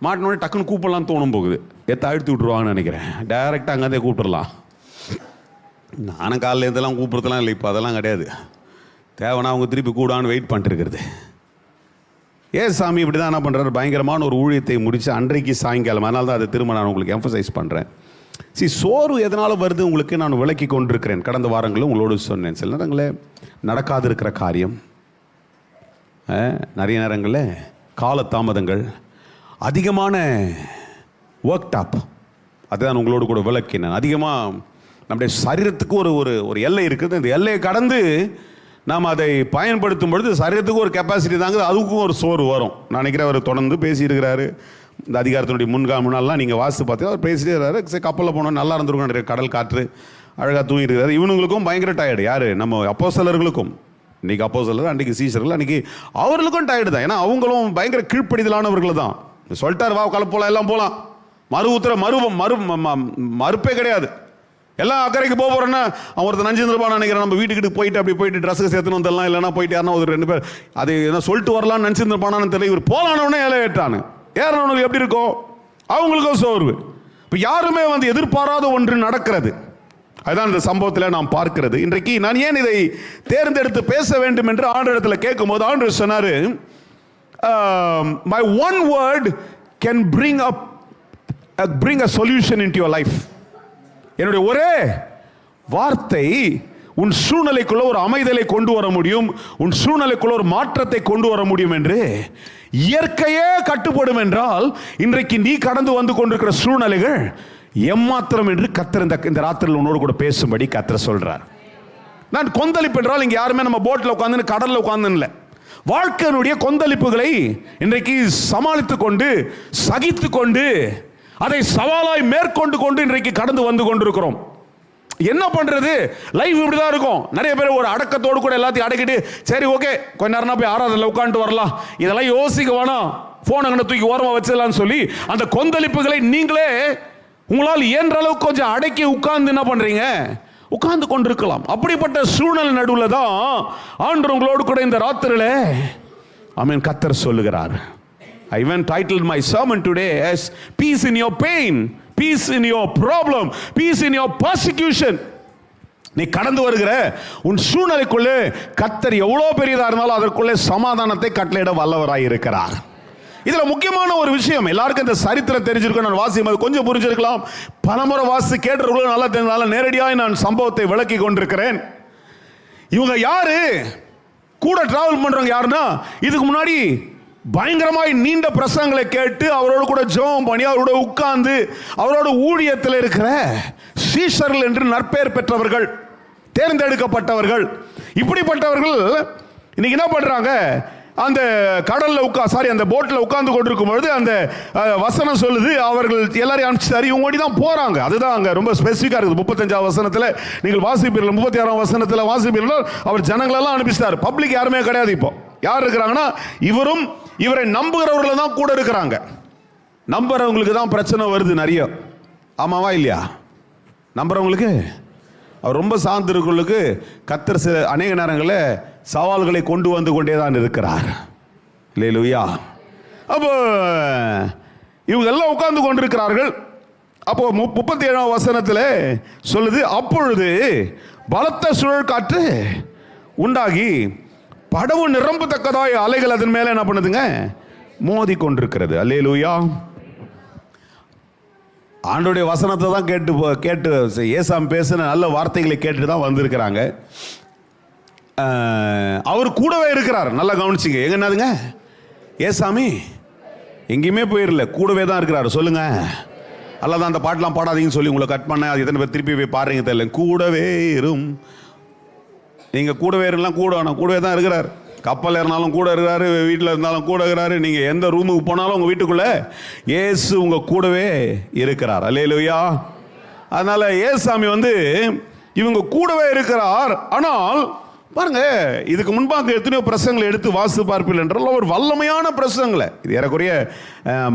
மாட்டினோடனே டக்குன்னு கூப்பிடலாம் தோணும் போகுது. அழுத்தி விட்ருவாங்கன்னு நினைக்கிறேன். டைரெக்டாக அங்கேருந்தே கூப்பிட்டுடலாம். நானும் காலையில் இருந்தெல்லாம் கூப்பிட்றதுலாம் இல்லை. இப்போ அதெல்லாம் கிடையாது. தேவைன்னா அவங்க திருப்பி கூடான்னு வெயிட் பண்ணிட்டு இருக்கிறது. சாமி இப்படி தான் என்ன பண்ணுறாரு, பயங்கரமான ஒரு ஊழியத்தை முடித்து அன்றைக்கு சாயங்காலம். அதனால தான் அதை திரும்ப நான் உங்களுக்கு எம்ஃபசைஸ் பண்ணுறேன். சோர்வு எதனால் வருது உங்களுக்கு நான் விளக்கி கொண்டிருக்கிறேன். கடந்த வாரங்களும் உங்களோடு சொன்னேன். சில நேரங்களில் நடக்காது இருக்கிற காரியம், நிறைய நேரங்களில் காலதாமதங்கள், அதிகமான ஒர்க் டாப், அதுதான் உங்களோடு கூட விளக்கினேன். அதிகமாக நம்முடைய சரீரத்துக்கு ஒரு எல்லை இருக்குது. இந்த எல்லையை கடந்து நாம் அதை பயன்படுத்தும் பொழுது சரீரத்துக்கு ஒரு கெப்பாசிட்டி தாங்க, அதுக்கும் ஒரு சோறு வரும். நான் நினைக்கிறேன் அவர் தொடர்ந்து பேசியிருக்கிறாரு. இந்த அதிகாரத்தினுடைய முன்னாலாம் நீங்கள் வாசித்து பார்த்தீங்கன்னா அவர் பேசிட்டே இருக்கிறாரு. சரி கப்பலில் போனோம் நல்லா இருந்திருக்கும் நிறைய கடல் காற்று அழகாக தூங்கிட்டு. இவனுங்களுக்கும் பயங்கர டயர்டு. யார்? நம்ம அப்போஸ்தலர்களுக்கும். இன்றைக்கி அப்போஸ்தலர், அன்றைக்கி சீஷர்கள், அன்றைக்கி அவர்களுக்கும் டயர்டு தான். ஏன்னா அவங்களும் பயங்கர கீழ்ப்படிதலானவர்கள் தான். சொல்லிட்டார் வா கலை போகலாம், எல்லாம் போகலாம், மறுப்பே கிடையாது. எல்லாம் அக்கறைக்கு போகிறோன்னா அவன் ஒருத்தர் நஞ்சிருப்பான்னு நினைக்கிறேன். நம்ம வீட்டுக்கிட்டு போயிட்டு அப்படி போயிட்டு ட்ரெஸ்ஸுக்கு சேர்த்துன்னு வந்துடலாம், இல்லைனா போயிட்டு யாருன்னா ஒரு 2 பேர் அது என்ன சொல்லிட்டு வரலான்னு நினச்சிருப்பானான்னு தெரியல. இவர் போலானவனே ஏறானு ஏறினவனுக்கு எப்படி இருக்கும்? அவங்களுக்கும் சோர்வு. இப்போ யாருமே வந்து எதிர்பாராத ஒன்று நடக்கிறது. அதுதான் இந்த சம்பவத்தில் நாம் பார்க்கிறது. இன்றைக்கு நான் ஏன் இதை தேர்ந்தெடுத்து பேச வேண்டும் என்று ஆண்டவரிடத்தில் கேட்கும்போது ஆண்டவர் சொன்னார், my one word can bring a solution into your life. என்னுடைய ஒரே வார்த்தை உன் சூழ்நிலைக்குள்ள ஒரு அமைதலை கொண்டு வர முடியும், உன் சூழ்நிலைக்குள்ள ஒரு மாற்றத்தை கொண்டு வர முடியும் என்று. இயற்கையே கட்டுப்படும் என்றால் இன்றைக்கு நீ கடந்து வந்து கொண்டிருக்கிற சூழ்நிலைகள் எம்மாத்திரம் என்று கர்த்தர் இந்த ராத்திரியில் உன்னோடு கூட பேசும்படி கர்த்தர் சொல்றார். நான் கொந்தளிப்பு என்றால் இங்க யாருமே நம்ம போட்டில் உட்காந்து கடல்ல உட்கார்ந்து இல்லை. வாழ்க்கையினுடைய கொந்தளிப்புகளை இன்றைக்கு சமாளித்துக் கொண்டு சகித்து கொண்டு அதை சவாலாய் மேற்கொண்டு கொண்டு இன்றைக்கு கடந்து வந்து கொண்டிருக்கிறோம். என்ன பண்றது? லைஃப் இப்படிதான் இருக்கும். நிறைய பேர் ஒரு அடக்கத்தோடு கூட எல்லாத்தையும் அடக்கிட்டு சரி ஓகே கொஞ்ச நேரம் போய் ஆராதனையில் உட்காந்துட்டு வரலாம், இதெல்லாம் யோசிக்க வேணாம், போன் அங்கே தூக்கி ஓரமாக வச்சிடலாம்னு சொல்லி அந்த கொந்தளிப்புகளை நீங்களே உங்களால் இயன்ற அளவுக்கு கொஞ்சம் அடக்கி உட்கார்ந்து என்ன பண்றீங்க? உட்கார்ந்து கொண்டிருக்கலாம். அப்படிப்பட்ட சூழ்நிலை நடுவில் தான் ஆண்டவர் உங்களோடு கூட இந்த ராத்திரியில ஆமென் கர்த்தர் சொல்லுகிறார். I even titled my sermon today as peace in your pain, peace in your problem, peace in your persecution. நீ கடந்து வருகிற உன் சூழ்நிலைக்குள்ளே கர்த்தர் எவ்வளவு பெரியதா இருந்தாலும் அதற்குள்ளே சமாதானத்தை கட்டளையிட வல்லவராய் இருக்கிறார். இதுல முக்கியமான ஒரு விஷயம், எல்லாருக்கும் இந்த சரித்திரம் தெரிஞ்சிருக்கும். நான் வாசிக்கும் கொஞ்சம் புரிஞ்சிருக்கலாம், பலமுறை வாசி கேட்டவர்களும் நல்லா தெரிஞ்சனால நேரடியாக நான் சம்பவத்தை விளக்கி கொண்டிருக்கிறேன். இவங்க யாரு? கூட டிராவல் பண்றவங்க யாருன்னா, இதுக்கு முன்னாடி பயங்கரமாய் நீண்ட பிரசங்களை கேட்டு அவரோடு கூட ஜெபம் பண்ணி அவரோட உட்கார்ந்து அவரோட ஊழியத்தில் இருக்கிற சீஷர்கள் என்று நற்பெயர் பெற்றவர்கள், தேர்ந்தெடுக்கப்பட்டவர்கள். இப்படிப்பட்டவர்கள் இன்னைக்கு என்ன பண்றாங்க? அந்த கடல்ல அந்த போட்ல உட்கார்ந்து கொண்டிருக்கும் பொழுது அந்த வசனம் சொல்லுது, அவர்கள் எல்லாரையும் அனுப்பிச்சாரு, இவங்க ஓடி தான் போறாங்க. அதுதான் அங்க ரொம்ப ஸ்பெசிஃபிக்கா இருக்குது. 35ஆம் வசனத்துல நீங்கள் வாசிப்பீர்கள், 36ஆம் வசனத்துல வாசிப்பீர்கள், அவர் ஜனங்களெல்லாம் அனுப்பிச்சாரு. பப்ளிக் யாருமே கிடையாது. இப்போ யார் இருக்கிறாங்கன்னா இவரும் இவரை நம்புகிறவர்கள் தான் கூட இருக்கிறாங்க. நம்புறவங்களுக்கு தான் பிரச்சனை வருது நிறைய. ஆமாவா இல்லையா? நம்புறவங்களுக்கு, அவர் ரொம்ப சார்ந்திருக்கிறவங்களுக்கு கர்த்தர் அநேக நேரங்களில் சவால்களை கொண்டு வந்து கொண்டே தான் இருக்கிறார். அல்லேலூயா. அப்போ இவங்க எல்லாம் உட்கார்ந்து கொண்டிருக்கிறார்கள். அப்போ 37ஆம் வசனத்தில் சொல்லுது, அப்பொழுது பலத்த சுழல் காற்று உண்டாகி படவு நிரம்பத்தக்கதாய் அலைகள் அதன் மேல என்ன பண்ணுதுங்க, மோதி கொண்டிருக்கிறது. அல்லேலூயா. ஆண்டோடைய வசனத்தை தான் கேட்டு ஏசாமி பேசின நல்ல வார்த்தைகளை கேட்டு தான் வந்திருக்கிறாங்க. அவர் கூடவே இருக்கிறார். நல்லா கவனிச்சிங்க. எங்க என்னதுங்க, ஏசாமி எங்கேயுமே போயிடல, கூடவே தான் இருக்கிறார். சொல்லுங்க. அல்லதான் அந்த பாட்டெலாம் பாடாதீங்கன்னு சொல்லி உங்களை கட் பண்ண அது எத்தனை பேர் திருப்பி போய் பாருங்க தெரியல. கூடவே இரும், நீங்கள் கூடவே இருக்கலாம், கூடவே தான் இருக்கிறார். கப்பல் ஏறினாலும் கூட இருக்கிறாரு, வீட்டில் இருந்தாலும் கூட இருக்கிறாரு. நீங்கள் எந்த ரூமுக்கு போனாலும் உங்கள் வீட்டுக்குள்ளே ஏசு உங்கள் கூடவே இருக்கிறார். அல்லேலூயா. அதனால் ஏசாமி இவங்க கூடவே இருக்கிறார். ஆனால் பாருங்க, இதுக்கு முன்பாக எத்தனையோ பிரசங்களை எடுத்து வாசித்து பார்ப்பீர்கள் என்றால் ஒரு வல்லமையான பிரசங்களை, இது ஏறக்குறைய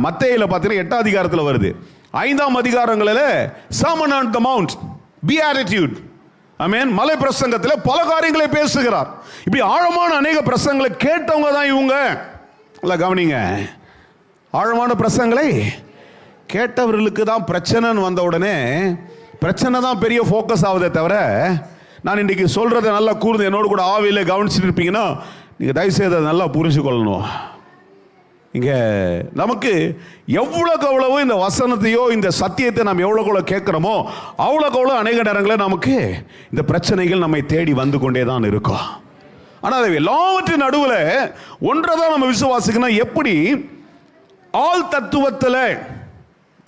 மத்தேயில பார்த்தீங்கன்னா 8ஆம் அதிகாரத்தில் வருது. 5ஆம் அதிகாரங்களில் Sermon on the Mount, Beatitude, ஆமென், மலை பிரசங்கத்தில் பல காரியங்களை பேசுகிறார். இப்படி ஆழமான அநேக பிரசங்களை கேட்டவங்க தான் இவங்க. நல்லா கவனிங்க. ஆழமான பிரசங்களை கேட்டவர்களுக்கு தான் பிரச்சனைன்னு வந்த உடனே பிரச்சனை தான் பெரிய ஃபோக்கஸ் ஆகுதே தவிர, நான் இன்றைக்கி சொல்கிறத நல்லா கூர்ந்து என்னோடு கூட ஆவியில் கவனிச்சுட்டு இருப்பீங்கன்னா நீங்கள் தயவுசெய்து அதை நல்லா புரிஞ்சு கொள்ளணும். இங்கே நமக்கு எவ்வளோக்கு எவ்வளவு இந்த வசனத்தையோ இந்த சத்தியத்தை நாம் எவ்வளோக்கு எவ்வளோ கேட்குறோமோ அவ்வளோக்கு எவ்வளோ அநேக நேரங்களில் நமக்கு இந்த பிரச்சனைகள் நம்மை தேடி வந்து கொண்டே தான் இருக்கும். ஆனால் அது எல்லாவற்றின் நடுவில் ஒன்றை தான் நம்ம விசுவாசிக்கணும். எப்படி ஆள் தத்துவத்தில்,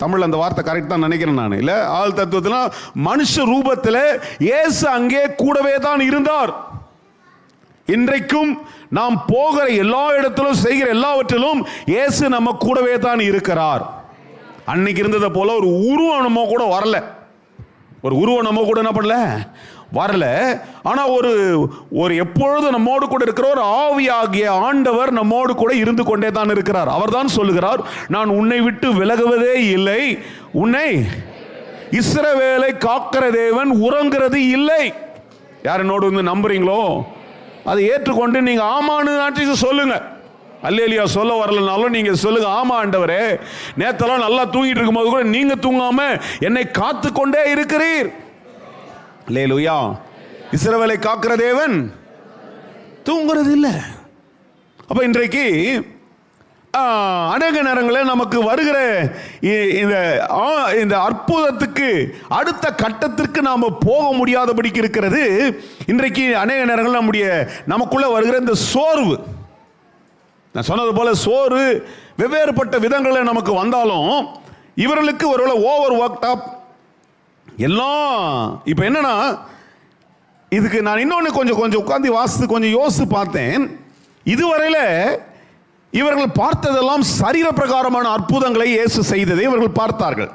தமிழ் அந்த வார்த்தை கரெக்ட் தான் நினைக்கிறேன் நான், இல்லை, ஆள் தத்துவத்தில் மனுஷ ரூபத்தில் இயேசு அங்கே கூடவே தான் இருந்தார். இன்றைக்கும் நாம் போகிற எல்லா இடத்திலும் செய்கிற எல்லாவற்றிலும் இயேசு நம்ம கூடவே தான் இருக்கிறார். அன்னைக்கு இருந்ததை போல ஒரு உருவனமோ கூட வரல, ஒரு உருவனமோ கூட என்ன பண்ணல, வரல. ஆனா ஒரு எப்பொழுதும் நம்மோடு கூட இருக்கிற ஒரு ஆவியாகிய ஆண்டவர் நம்மோடு கூட இருந்து கொண்டே தான் இருக்கிறார். அவர் தான் சொல்லுகிறார், நான் உன்னை விட்டு விலகுவதே இல்லை, உன்னை இஸ்ரவேலை காக்கிற தேவன் உறங்குறது இல்லை. யார் என்னோடு நம்புறீங்களோ அதை ஏற்றுக்கொண்டு நீங்க ஆமான்னு சொல்லுங்க. அல்லேலியா சொல்ல வரலனாலும் நீங்க சொல்லுங்க, ஆமா ஆண்டவரே, நேத்தெல்லாம் நல்லா தூங்கிட்டு இருக்கும் போது கூட நீங்க தூங்காம என்னை காத்து கொண்டே இருக்கிறீர். அல்லேலூயா. இஸ்ரவேலை காக்கிற தேவன் தூங்குறது இல்லை. அப்ப இன்றைக்கு அநேக நேரங்களில் நமக்கு வருகிற இந்த அற்புதத்துக்கு அடுத்த கட்டத்திற்கு நாம் போக முடியாதபடிக்கு இருக்கிறது. இன்றைக்கு அநேக நேரங்களில் நமக்குள்ள வருகிற இந்த சோர்வு, நான் சொன்னது போல சோறு வெவ்வேறுபட்ட விதங்களில் நமக்கு வந்தாலும் இவர்களுக்கு ஒருவேளை ஓவர் ஒர்க் டாப் எல்லாம். இப்போ என்னன்னா, இதுக்கு நான் இன்னொன்று கொஞ்சம் உட்காந்து வாசித்து கொஞ்சம் யோசித்து பார்த்தேன். இதுவரையில் இவர்கள் பார்த்ததெல்லாம் சரீர பிரகாரமான அற்புதங்களை இயேசு செய்ததை இவர்கள் பார்த்தார்கள்.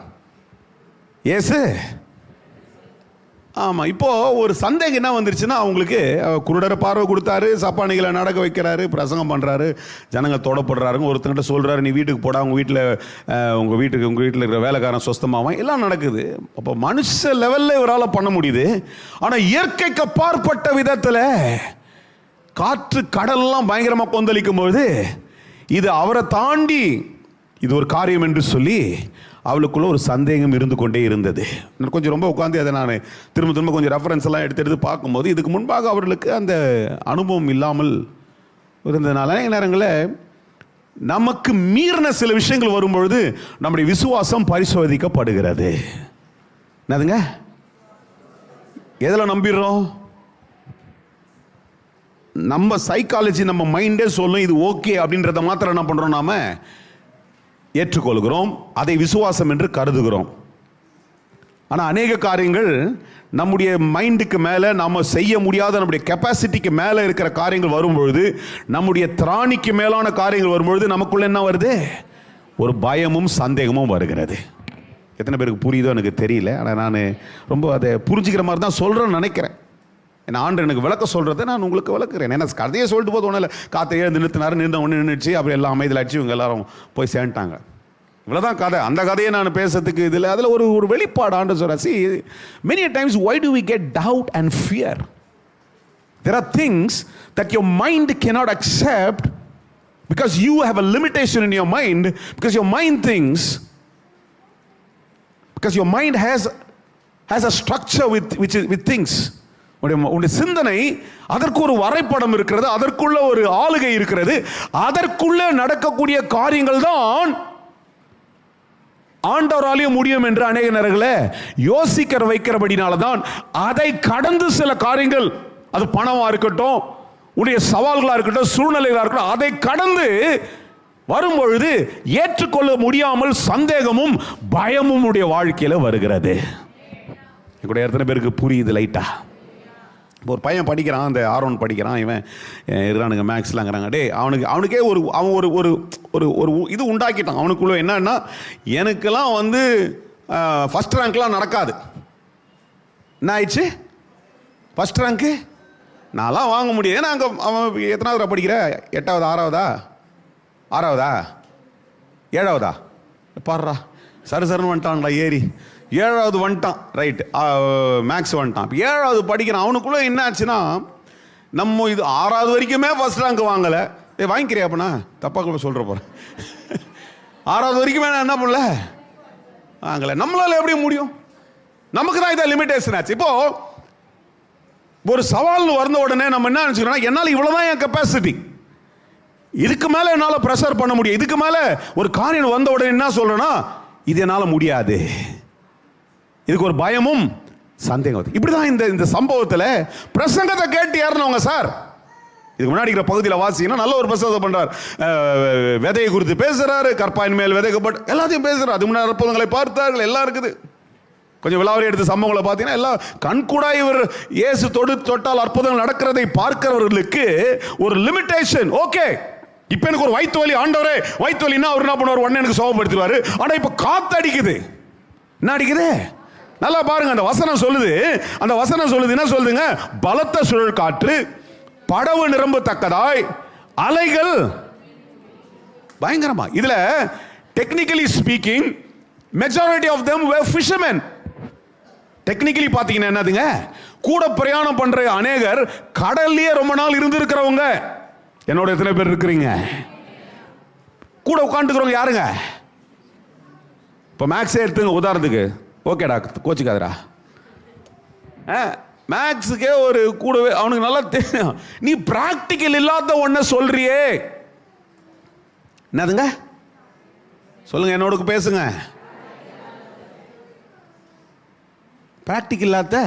இயேசு ஆமாம். இப்போ ஒரு சந்தேகம் என்ன வந்துருச்சுன்னா, அவங்களுக்கு குருடரை பார்வை கொடுத்தாரு, சப்பானிகளை நடக்க வைக்கிறாரு, பிரசங்கம் பண்ணுறாரு, ஜனங்க தொடப்படுறாருங்க. ஒருத்தங்கிட்ட சொல்கிறாரு, நீ வீட்டுக்கு போடா, உங்கள் வீட்டில் இருக்கிற வேலைக்காரன் சொஸ்தமாவான், எல்லாம் நடக்குது. அப்போ மனுஷ லெவலில் இவரால் பண்ண முடியுது. ஆனால் இயற்கைக்கு அப்பாற்பட்ட விதத்தில் காற்று கடல்லாம் பயங்கரமாக கொந்தளிக்கும் பொழுது இது அவரை தாண்டி இது ஒரு காரியம் என்று சொல்லி அவளுக்குள்ள ஒரு சந்தேகம் இருந்து கொண்டே இருந்தது. கொஞ்சம் ரொம்ப உட்காந்து அதை நான் திரும்ப கொஞ்சம் ரெஃபரன்ஸ் எல்லாம் எடுத்து பார்க்கும்போது இதுக்கு முன்பாக அவர்களுக்கு அந்த அனுபவம் இல்லாமல் இருந்ததுனால நேரங்களில் நமக்கு மீறின சில விஷயங்கள் வரும்பொழுது நம்முடைய விசுவாசம் பரிசோதிக்கப்படுகிறது. என்னதுங்க, எதில் நம்பிடுறோம்? நம்ம சைக்காலஜி, நம்ம மைண்டே சொல்லும் இது ஓகே அப்படின்றத மாத்திரம் என்ன பண்றோம், நாம ஏற்றுக்கொள்கிறோம், அதை விசுவாசம் என்று கருதுகிறோம். ஆனால் அநேக காரியங்கள் நம்முடைய மைண்டுக்கு மேலே, நம்ம செய்ய முடியாத நம்முடைய கெப்பாசிட்டிக்கு மேலே இருக்கிற காரியங்கள் வரும்பொழுது, நம்முடைய திராணிக்கு மேலான காரியங்கள் வரும்பொழுது நமக்குள்ள என்ன வருது, ஒரு பயமும் சந்தேகமும் வருகிறது. எத்தனை பேருக்கு புரியுதோ எனக்கு தெரியல. ஆனால் நான் ரொம்ப அதை புரிஞ்சுக்கிற மாதிரி தான் சொல்கிறேன்னு நினைக்கிறேன். ஏன்னா ஆண்டு எனக்கு விளக்க சொல்கிறத நான் உங்களுக்கு விளக்குறேன். ஏன்னா கதையை சொல்லிட்டு போது ஒன்றும் இல்லை, காற்றை எழுந்து நின்றுச்சு, அப்படி எல்லாம் அமைதியில் அடிச்சு இவங்க எல்லாரும் போய் சேர்ந்துட்டாங்க. இவ்வளோதான் கதை. அந்த கதையை நான் பேசுறதுக்கு இதில் அதில் ஒரு வெளிப்பாடு ஆண்டு சொல்கிறேன். See, many times why do we get doubt and fear? There are things that your mind cannot accept because you have a limitation in your mind, because your mind thinks, because your mind has a structure with things. உன்னுடைய சிந்தனை அதற்கு ஒரு வரைபடம் இருக்கிறது, அதற்குள்ள ஒரு ஆளுகை இருக்கிறது. அதற்குள்ள நடக்கக்கூடிய காரியங்கள் தான் ஆண்டவராலேயும் முடியும் என்று அநேக நேரங்களை யோசிக்க வைக்கிறபடினால தான் அதை கடந்து சில காரியங்கள், அது பணமா இருக்கட்டும், உடைய சவால்களா இருக்கட்டும், சூழ்நிலைகளா இருக்கட்டும், அதை கடந்து வரும்பொழுது ஏற்றுக்கொள்ள முடியாமல் சந்தேகமும் பயமும் உடைய வாழ்க்கையில வருகிறது. எங்களுடைய எத்தனை பேருக்கு புரியுது லைட்டா? ஒரு பையன் படிக்கிறான், அந்த ஆர்வன் படிக்கிறான், இவன் இருக்கிறானுங்க மேக்ஸ்லாங்கிறாங்க. டே அவனுக்கே அவன் ஒரு இது உண்டாக்கிட்டான் அவனுக்குள்ள. என்னன்னா, எனக்கெல்லாம் வந்து ஃபர்ஸ்ட் ரேங்க்லாம் நடக்காது. என்ன ஆயிடுச்சு? ஃபர்ஸ்ட் ரேங்க்கு நான்லாம் வாங்க முடியாது. ஏன்னா அங்கே அவன் எத்தனாவதா படிக்கிற? 8ஆவது 6ஆவதா 7ஆவதா? பாடுறா சருன்னு வந்துட்டான்டா ஏறி 7ஆவது வந்துட்டான். ரைட், மேக்ஸ் வந்துட்டான். 7ஆவது படிக்கிறான். அவனுக்குள்ளே என்ன ஆச்சுன்னா, நம்ம இது 6ஆவது வரைக்குமே ஃபர்ஸ்ட் ரேங்க் வாங்கலை. வாங்கிக்கிறியா? அப்பனா தப்பாக சொல்கிற போகிறேன். 6ஆவது வரைக்குமே நான் என்ன பண்ணல, வாங்கலை. நம்மளால எப்படி முடியும்? நமக்கு தான் இதை லிமிடேஷன் ஆச்சு. இப்போ ஒரு சவால்னு வந்த உடனே நம்ம என்ன நினச்சிக்கிறோம், என்னால் இவ்வளோதான் என் கெப்பாசிட்டி, இதுக்கு மேலே என்னால் ப்ரெஷர் பண்ண முடியும். இதுக்கு மேலே ஒரு காரியம் வந்த உடனே என்ன சொல்கிறேன்னா, இது என்னால் முடியாது. இதுக்கு ஒரு பயமும் சந்தேகம். இப்படிதான் இந்த சம்பவத்தில் பிரசங்கத்தை கேட்டு ஏறினவங்க சார். இதுக்கு முன்னாடி இருக்கிற பகுதியில் வாசிங்கன்னா நல்ல ஒரு பிரசங்கத்தை பண்றார். விதையை குறித்து பேசுறாரு, கற்பாயின் மேல் விதைக்கப்பட்டு எல்லாத்தையும் பேசுறாரு. அது முன்னாடி அற்புதங்களை பார்த்தார்கள், எல்லாம் இருக்குது. கொஞ்சம் விலாவரி எடுத்த சம்பவங்களை பார்த்தீங்கன்னா எல்லாம் கண்கூடா இவர் இயேசு தொட்டால் அற்புதங்கள் நடக்கிறதை பார்க்கிறவர்களுக்கு ஒரு லிமிட்டேஷன். ஓகே, இப்போ எனக்கு ஒரு வயிற்று வலி, ஆண்டவரே வயிற்று வலின்னா அவர் என்ன பண்ணுவார், உடனே எனக்கு சோகப்படுத்துவாரு. ஆனால் இப்போ காத்து அடிக்குது. என்ன அடிக்குது? நல்லா பாருங்க, அந்த வசனம் சொல்லுது. அந்த வசனம் சொல்லுது, என்ன சொல்லுதுங்க? பலத்த சுழல் காற்று, படவு நிரம்பத்தக்கதாய் அலைகள் பயங்கரமா. இதுல technically speaking majority of them were fishermen. Technically பாத்தீங்கன்னா என்னதுங்க, கூட பிரயாணம் பண்ற அநேகர் கடல்லயே ரொம்ப நாள் இருந்திருக்கிறவங்க. என்னோட எத்தனை பேர் இருக்கிறீங்க? கூட உட்காந்துக்கிறவங்க யாருங்க? இப்போ மேக்ஸே எடுத்துங்க உதாரணத்துக்கு. ஓகேடா, கோச்சுக்காதரா. மேக்ஸுக்கே ஒரு கூடவே அவனுக்கு நல்லா தெரியும். நீ பிராக்டிக்கல் இல்லாத ஒன்ன சொல்றியே, என்னதுங்க சொல்லுங்க, என்னோட பேசுங்க. பிராக்டிக்கல் இல்லாத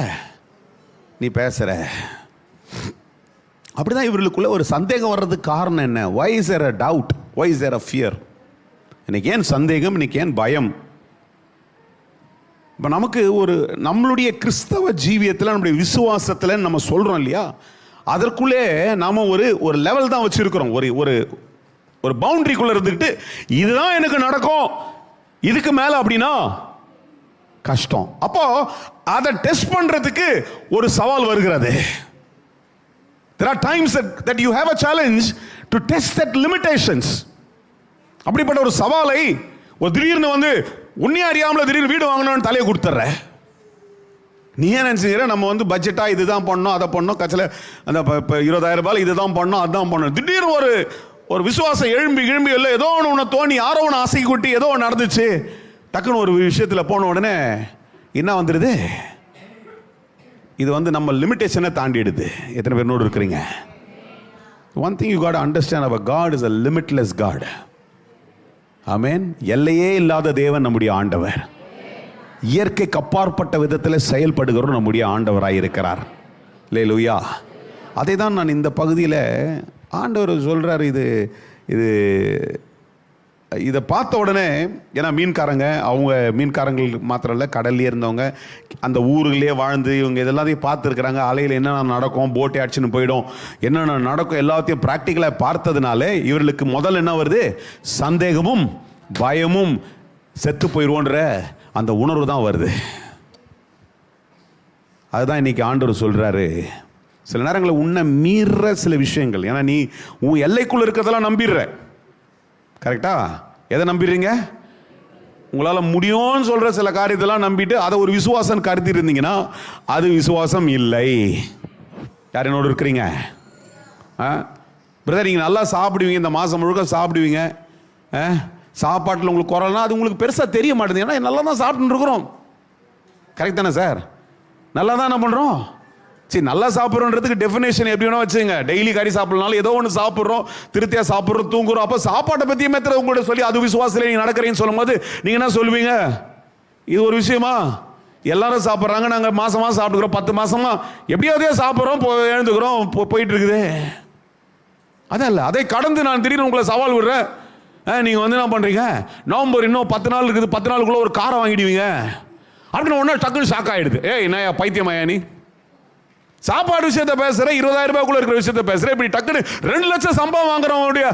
நீ பேசுற. அப்படிதான் இவர்களுக்குள்ள ஒரு சந்தேகம் வர்றதுக்கு காரணம் என்ன? why is there a doubt, why is there a fear? இன்னைக்கு ஏன் சந்தேகம், இன்னைக்கு ஏன் பயம்? இப்போ நமக்கு ஒரு நம்மளுடைய கிறிஸ்தவ ஜீவியத்தில், நம்முடைய விசுவாசத்தில் நம்ம சொல்கிறோம் இல்லையா, அதற்குள்ளே நாம் ஒரு லெவல் தான் வச்சுருக்கிறோம். ஒரு பவுண்டரிக்குள்ளே இருந்துக்கிட்டு இதுதான் எனக்கு நடக்கும், இதுக்கு மேலே அப்படின்னா கஷ்டம். அப்போ அதை டெஸ்ட் பண்ணுறதுக்கு ஒரு சவால் வருகிறது. There are times that you have a challenge to test that limitations. அப்படிப்பட்ட ஒரு சவாலை ஒரு திடீர்னு வந்து உன்னையே அறியாமல திடீர்னு வீடு வாங்கணும்னு தலையை கொடுத்துட்ற. நீ ஏன் நினைச்சுக்கிற, நம்ம வந்து பட்ஜெட்டா இதுதான் பண்ணோம், அதை பண்ணோம், கட்சியில் அந்த 20,000 ரூபாய் இதுதான் பண்ணோம், அதுதான் பண்ணோம். திடீர்னு ஒரு விசுவாசம் எழும்பி இல்லை, ஏதோ ஒன்று தோணி, யாரோ ஒன்று ஆசை கூட்டி ஏதோ ஒன்று நடந்துச்சு. டக்குன்னு ஒரு விஷயத்தில் போன உடனே என்ன வந்துடுது, இது வந்து நம்ம லிமிட்டேஷனை தாண்டிடுது. எத்தனை பேர் நோடு இருக்கிறீங்க? One thing you got to understand, our God is a limitless God. ஆமென். எல்லையே இல்லாத தேவன் நம்முடைய ஆண்டவர். இயற்கைக்கு அப்பாற்பட்ட விதத்தில் செயல்படுகிறவர் நம்முடைய ஆண்டவராக இருக்கிறார். அல்லேலூயா. அதை தான் நான் இந்த பகுதியில் ஆண்டவர் சொல்கிறார். இதை பார்த்த உடனே, ஏன்னா அவங்க மீன்காரங்களுக்கு மாத்திரம் இல்லை, கடல்லே இருந்தவங்க, அந்த ஊருகளே வாழ்ந்து இவங்க இதெல்லாத்தையும் பார்த்துருக்குறாங்க. அலையில் என்னென்ன நடக்கும், போட்டை அடிச்சுன்னு போயிடும், என்னென்ன நடக்கும், எல்லாத்தையும் ப்ராக்டிக்கலாக பார்த்ததுனால இவர்களுக்கு முதல்ல என்ன வருது, சந்தேகமும் பயமும், செத்து போயிடுவோன்ற அந்த உணர்வு தான் வருது. அதுதான் இன்னைக்கு ஆண்டவர் சொல்கிறாரு, சில நேரங்களில் உன்னை மீற சில விஷயங்கள், ஏன்னா நீ உன் எல்லைக்குள்ளே இருக்கிறதெல்லாம் நம்பிடுற. கரெக்டா? எதை நம்பிடுறீங்க? உங்களால் முடியும்னு சொல்கிற சில காரியத்தெல்லாம் நம்பிட்டு அதை ஒரு விசுவாசம் கருதி இருந்தீங்கன்னா அது விசுவாசம் இல்லை. யார் என்னோடு இருக்கிறீங்க? பிரதர், நீங்கள் நல்லா சாப்பிடுவீங்க, இந்த மாதம் முழுக்க சாப்பிடுவீங்க, சாப்பாட்டில் உங்களுக்கு குறைனா அது உங்களுக்கு பெருசாக தெரிய மாட்டேங்குது. ஏன்னா நல்லா தான் சாப்பிட்டுன்னு இருக்கிறோம். கரெக்ட் தானே சார்? நல்லா தான் என்ன பண்ணுறோம், சரி, நல்லா சாப்பிட்றோன்றதுக்கு டெஃபினேஷன் எப்படி வேணா வச்சுங்க. டெய்லி கறி சாப்பிடனாலும் ஏதோ ஒன்று சாப்பிட்றோம், திருப்தியா சாப்பிட்றோம், தூங்குறோம். அப்போ சாப்பாட்டை பற்றியுமே உங்கள்கிட்ட சொல்லி அது விசுவாசத்தில் நீங்க நடக்கிறீங்கன்னு சொல்லும் போது நீங்க என்ன சொல்லுவீங்க? இது ஒரு விஷயமா? எல்லாரும் சாப்பிட்றாங்க, நாங்கள் மாசமா சாப்பிட்டுக்கிறோம், 10 மாசமா எப்படியாவதே சாப்பிட்றோம், எழுந்துக்கிறோம், போயிட்டு இருக்குது. அதல்ல, அதை கடந்து நான் திடீர்னு உங்களை சவால் விடுறேன். நீங்க வந்து என்ன பண்றீங்க? நவம்பர் இன்னும் 10 நாள் இருக்குது, 10 நாளுக்குள்ள ஒரு காரை வாங்கிடுவீங்க அப்படின்னு ஒன்னா டக்குன்னு ஷாக் ஆயிடுது. என்ன பைத்தியமாயா நீ? சாப்பாடு விஷயத்த பேசுற, 20,000 ரூபாய்க்குள்ள இருக்கிற விஷயத்த பேசுற, இப்படி டக்குன்னு 2 லட்சம் சம்பளம் வாங்குறவங்களுடைய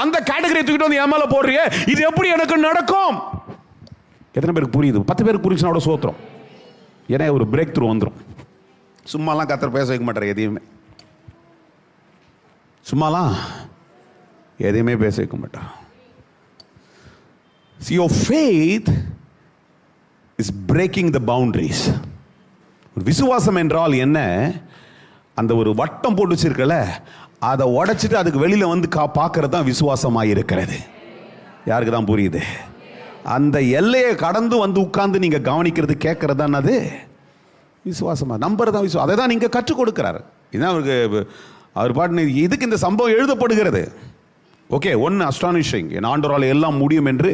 அந்த கேட்டகரி தூக்கிட்டு வந்து என் மேல போடுறீங்க. இது எப்படி எனக்கு நடக்கும்? எத்தனை பேருக்கு புரியுது? 10 பேருக்கு புரிச்சுனா சோத்திரம். ஏன்னா ஒரு பிரேக் த்ரூ வந்துடும். சும்மாலாம் கத்தர் பேச வைக்க மாட்டார். எதையுமே சும்மாலாம் எதையுமே பேச வைக்க மாட்டார். See, your faith is breaking the boundaries. விசுவாசம் என்றால் என்ன? அந்த ஒரு வட்டம் போட்டு வச்சிருக்கல, அதை உடைச்சிட்டு அதுக்கு வெளியில வந்து பார்க்கறது தான் விசுவாசமாக இருக்கிறது. யாருக்கு தான் புரியுது? அந்த எல்லையை கடந்து வந்து உட்கார்ந்து நீங்க கவனிக்கிறது, கேட்கறது தான் அது விசுவாசமா. நம்பர் தான் விசுவாசம். அதை தான் நீங்க கற்றுக் கொடுக்கிறாரு. இதுதான் அவருக்கு, அவர் பாட்டு இதுக்கு இந்த சம்பவம் எழுதப்படுகிறது. ஓகே, ஒன்று அஸ்டானிஷிங், என் ஆண்டவரால் எல்லாம் முடியும் என்று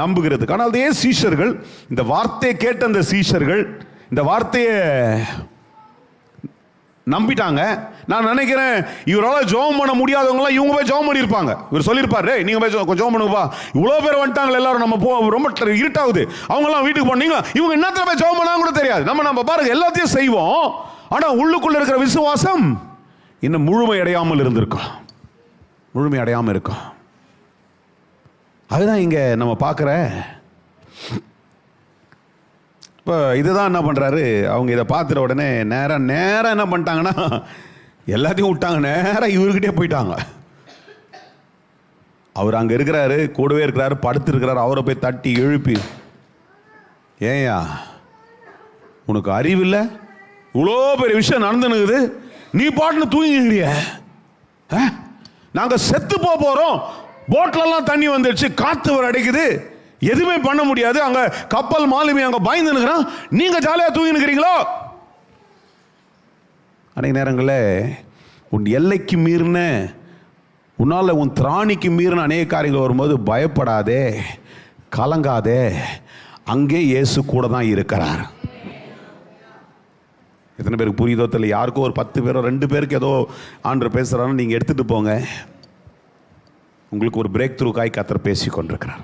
நம்புகிறதுக்கு. ஆனால் அதே சீஷர்கள், இந்த வார்த்தையை கேட்ட அந்த சீஷர்கள் இந்த வார்த்தையை நம்பிட்டாங்க. நான் நினைக்கிறேன் இவரால் ஜெபம் பண்ண முடியாதவங்களாம் இவங்க போய் ஜெபம் பண்ணியிருப்பாங்க. இவர் சொல்லியிருப்பாரு, நீங்க போய் ஜெபம் பண்ணுப்பா, இவ்வளோ பேர் வந்துட்டாங்க எல்லாரும், நம்ம ரொம்ப இருட்டாகுது, அவங்கெல்லாம் வீட்டுக்கு போனீங்க, இவங்க என்னத்துல போய் ஜெபம் பண்ணாங்க கூட தெரியாது. நம்ம பாருங்க எல்லாத்தையும் செய்வோம், ஆனால் உள்ளுக்குள்ள இருக்கிற விசுவாசம் இன்னும் முழுமை அடையாமல் இருந்திருக்கும். முழுமை அடையாமல் இருக்கும். அதுதான் இங்க நம்ம பார்க்குற. இப்போ இதுதான் என்ன பண்ணுறாரு, அவங்க இதை பார்த்துட்ட உடனே நேராக என்ன பண்ணிட்டாங்கன்னா எல்லாத்தையும் விட்டாங்க, நேராக இவர்கிட்டே போயிட்டாங்க. அவர் அங்கே இருக்கிறாரு, கூடவே இருக்கிறாரு, படுத்து இருக்கிறாரு. அவரை போய் தட்டி எழுப்பி, ஏயா உனக்கு அறிவில்லை? இவ்வளோ பெரிய விஷயம் நடந்துனுக்குது, நீ பாட்டுன்னு தூங்கிக்கிறிய? நாங்கள் செத்து போகிறோம், போட்லெல்லாம் தண்ணி வந்துடுச்சு, காற்று வர அடைக்குது, எதுவுமே பண்ண முடியாது, அங்க கப்பல் மாலுமி அங்க பயந்து நிற்கிறான், நீங்க ஜாலியா தூங்கி நிற்கிறீங்களோ? அன்றைய நேரங்களில் உன் எல்லைக்கு மீறின, உன்னால உன் திராணிக்கு மீறின அநேக காரியங்கள் வரும்போது பயப்படாதே, கலங்காதே, அங்கே இயேசு கூட தான் இருக்கிறார். எத்தனை பேருக்கு புரியுதோ தெரியல. யாருக்கோ ஒரு 10 பேரோ 2 பேருக்கு ஏதோ ஆண்டவர் பேசுறான்னு நீங்க எடுத்துட்டு போங்க. உங்களுக்கு ஒரு பிரேக் த்ரூ காய் கத்தர் பேசி கொண்டிருக்கிறார்.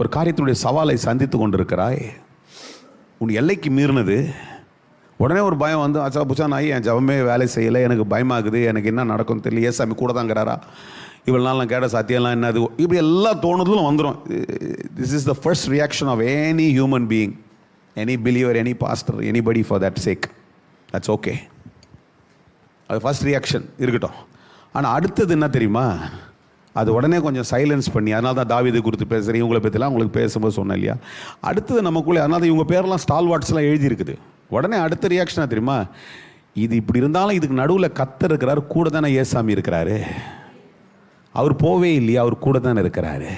ஒரு காரியத்தினுடைய சவாலை சந்தித்து கொண்டிருக்கிறாய், உன் எல்லைக்கு மீறினது. உடனே ஒரு பயம் வந்து அச்சா புச்சா நாய், என் ஜபமே வேலை செய்யலை, எனக்கு பயமாகுது, எனக்கு என்ன நடக்கும்னு தெரியல, ஏசாமி கூட தாங்கிறாரா, இவ்வளோ நாள் நான் கேட்ட சத்தியம்லாம் என்னது, இப்படி எல்லாம் தோணுதலும் வந்துடும். This is the first reaction of any human being, any believer, any pastor, anybody for that sake. That's okay, அது ஃபர்ஸ்ட் ரியாக்ஷன் இருக்கட்டும். ஆனால் அடுத்தது என்ன தெரியுமா, அது உடனே கொஞ்சம் சைலன்ஸ் பண்ணி, அதனால தான் தாவீது குறித்து பேசுகிறேன், இவங்களை பற்றிலாம் உங்களுக்கு பேசும்போது சொன்னேன் இல்லையா, அடுத்தது நமக்குள்ளே, அதனால தான் இவங்க பேரெல்லாம் ஸ்டால்வார்ட்ஸ்லாம் எழுதியிருக்குது. உடனே அடுத்த ரியாக்ஷனாக தெரியுமா, இது இப்படி இருந்தாலும் இதுக்கு நடுவில் கத்தர் இருக்கிறார், கூட தானே ஏசாமி இருக்கிறாரு, அவர் போவே இல்லையா, அவர் கூட தானே இருக்கிறாரு.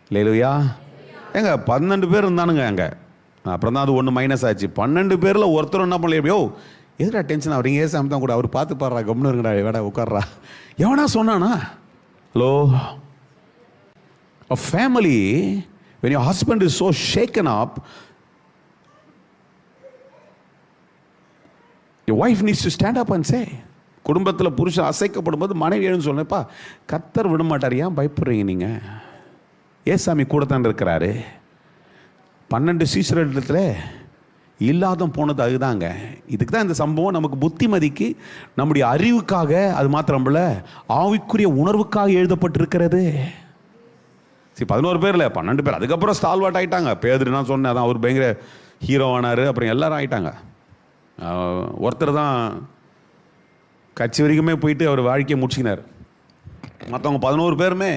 இல்லையா? ஏங்க 12 பேர் இருந்தானுங்க அங்கே, அப்புறம் தான் அது 1 மைனஸ் ஆச்சு. 12 பேரில் ஒருத்தர் என்ன பண்ணல, எப்படியோ எதுடா டென்ஷன் ஆகிறீங்க, ஏசாமி தான் கூட, அவர் பார்த்து பாடுறா, கம்னு இருங்கடா, வேடா உட்கார்றா, எவனா சொன்னானா? Hello? A family, when your husband is so shaken up, your wife needs to stand up and say, குடும்பத்தில் புருஷன் அசைக்கப்படும் போது மனைவி எழுந்து சொன்னப்பா, கத்தர் விட மாட்டார், ஏன் பயப்படுறீங்க நீங்க, ஏசாமி கூட தான் இருக்கிறாரு. 12 சீசரிடத்துல இல்லாத போனது அதுதாங்க. இதுக்கு தான் இந்த சம்பவம் நமக்கு புத்திமதிக்கு, நம்முடைய அறிவுக்காக, அது மாத்திரமல்ல ஆவிக்குரிய உணர்வுக்காக எழுதப்பட்டிருக்கிறது. சரி, 11 பேர்ல 12 பேர் அதுக்கப்புறம் ஸ்டால்வார்ட் ஆகிட்டாங்க. பேதுரு நான் சொன்னேன், அதான் அவர் பயங்கர ஹீரோ ஆனார், அப்புறம் எல்லாரும் ஆகிட்டாங்க. ஒருத்தர் தான் கட்சி வரைக்குமே போயிட்டு அவர் வாழ்க்கையை முடிச்சினார். மற்றவங்க 11 பேருமே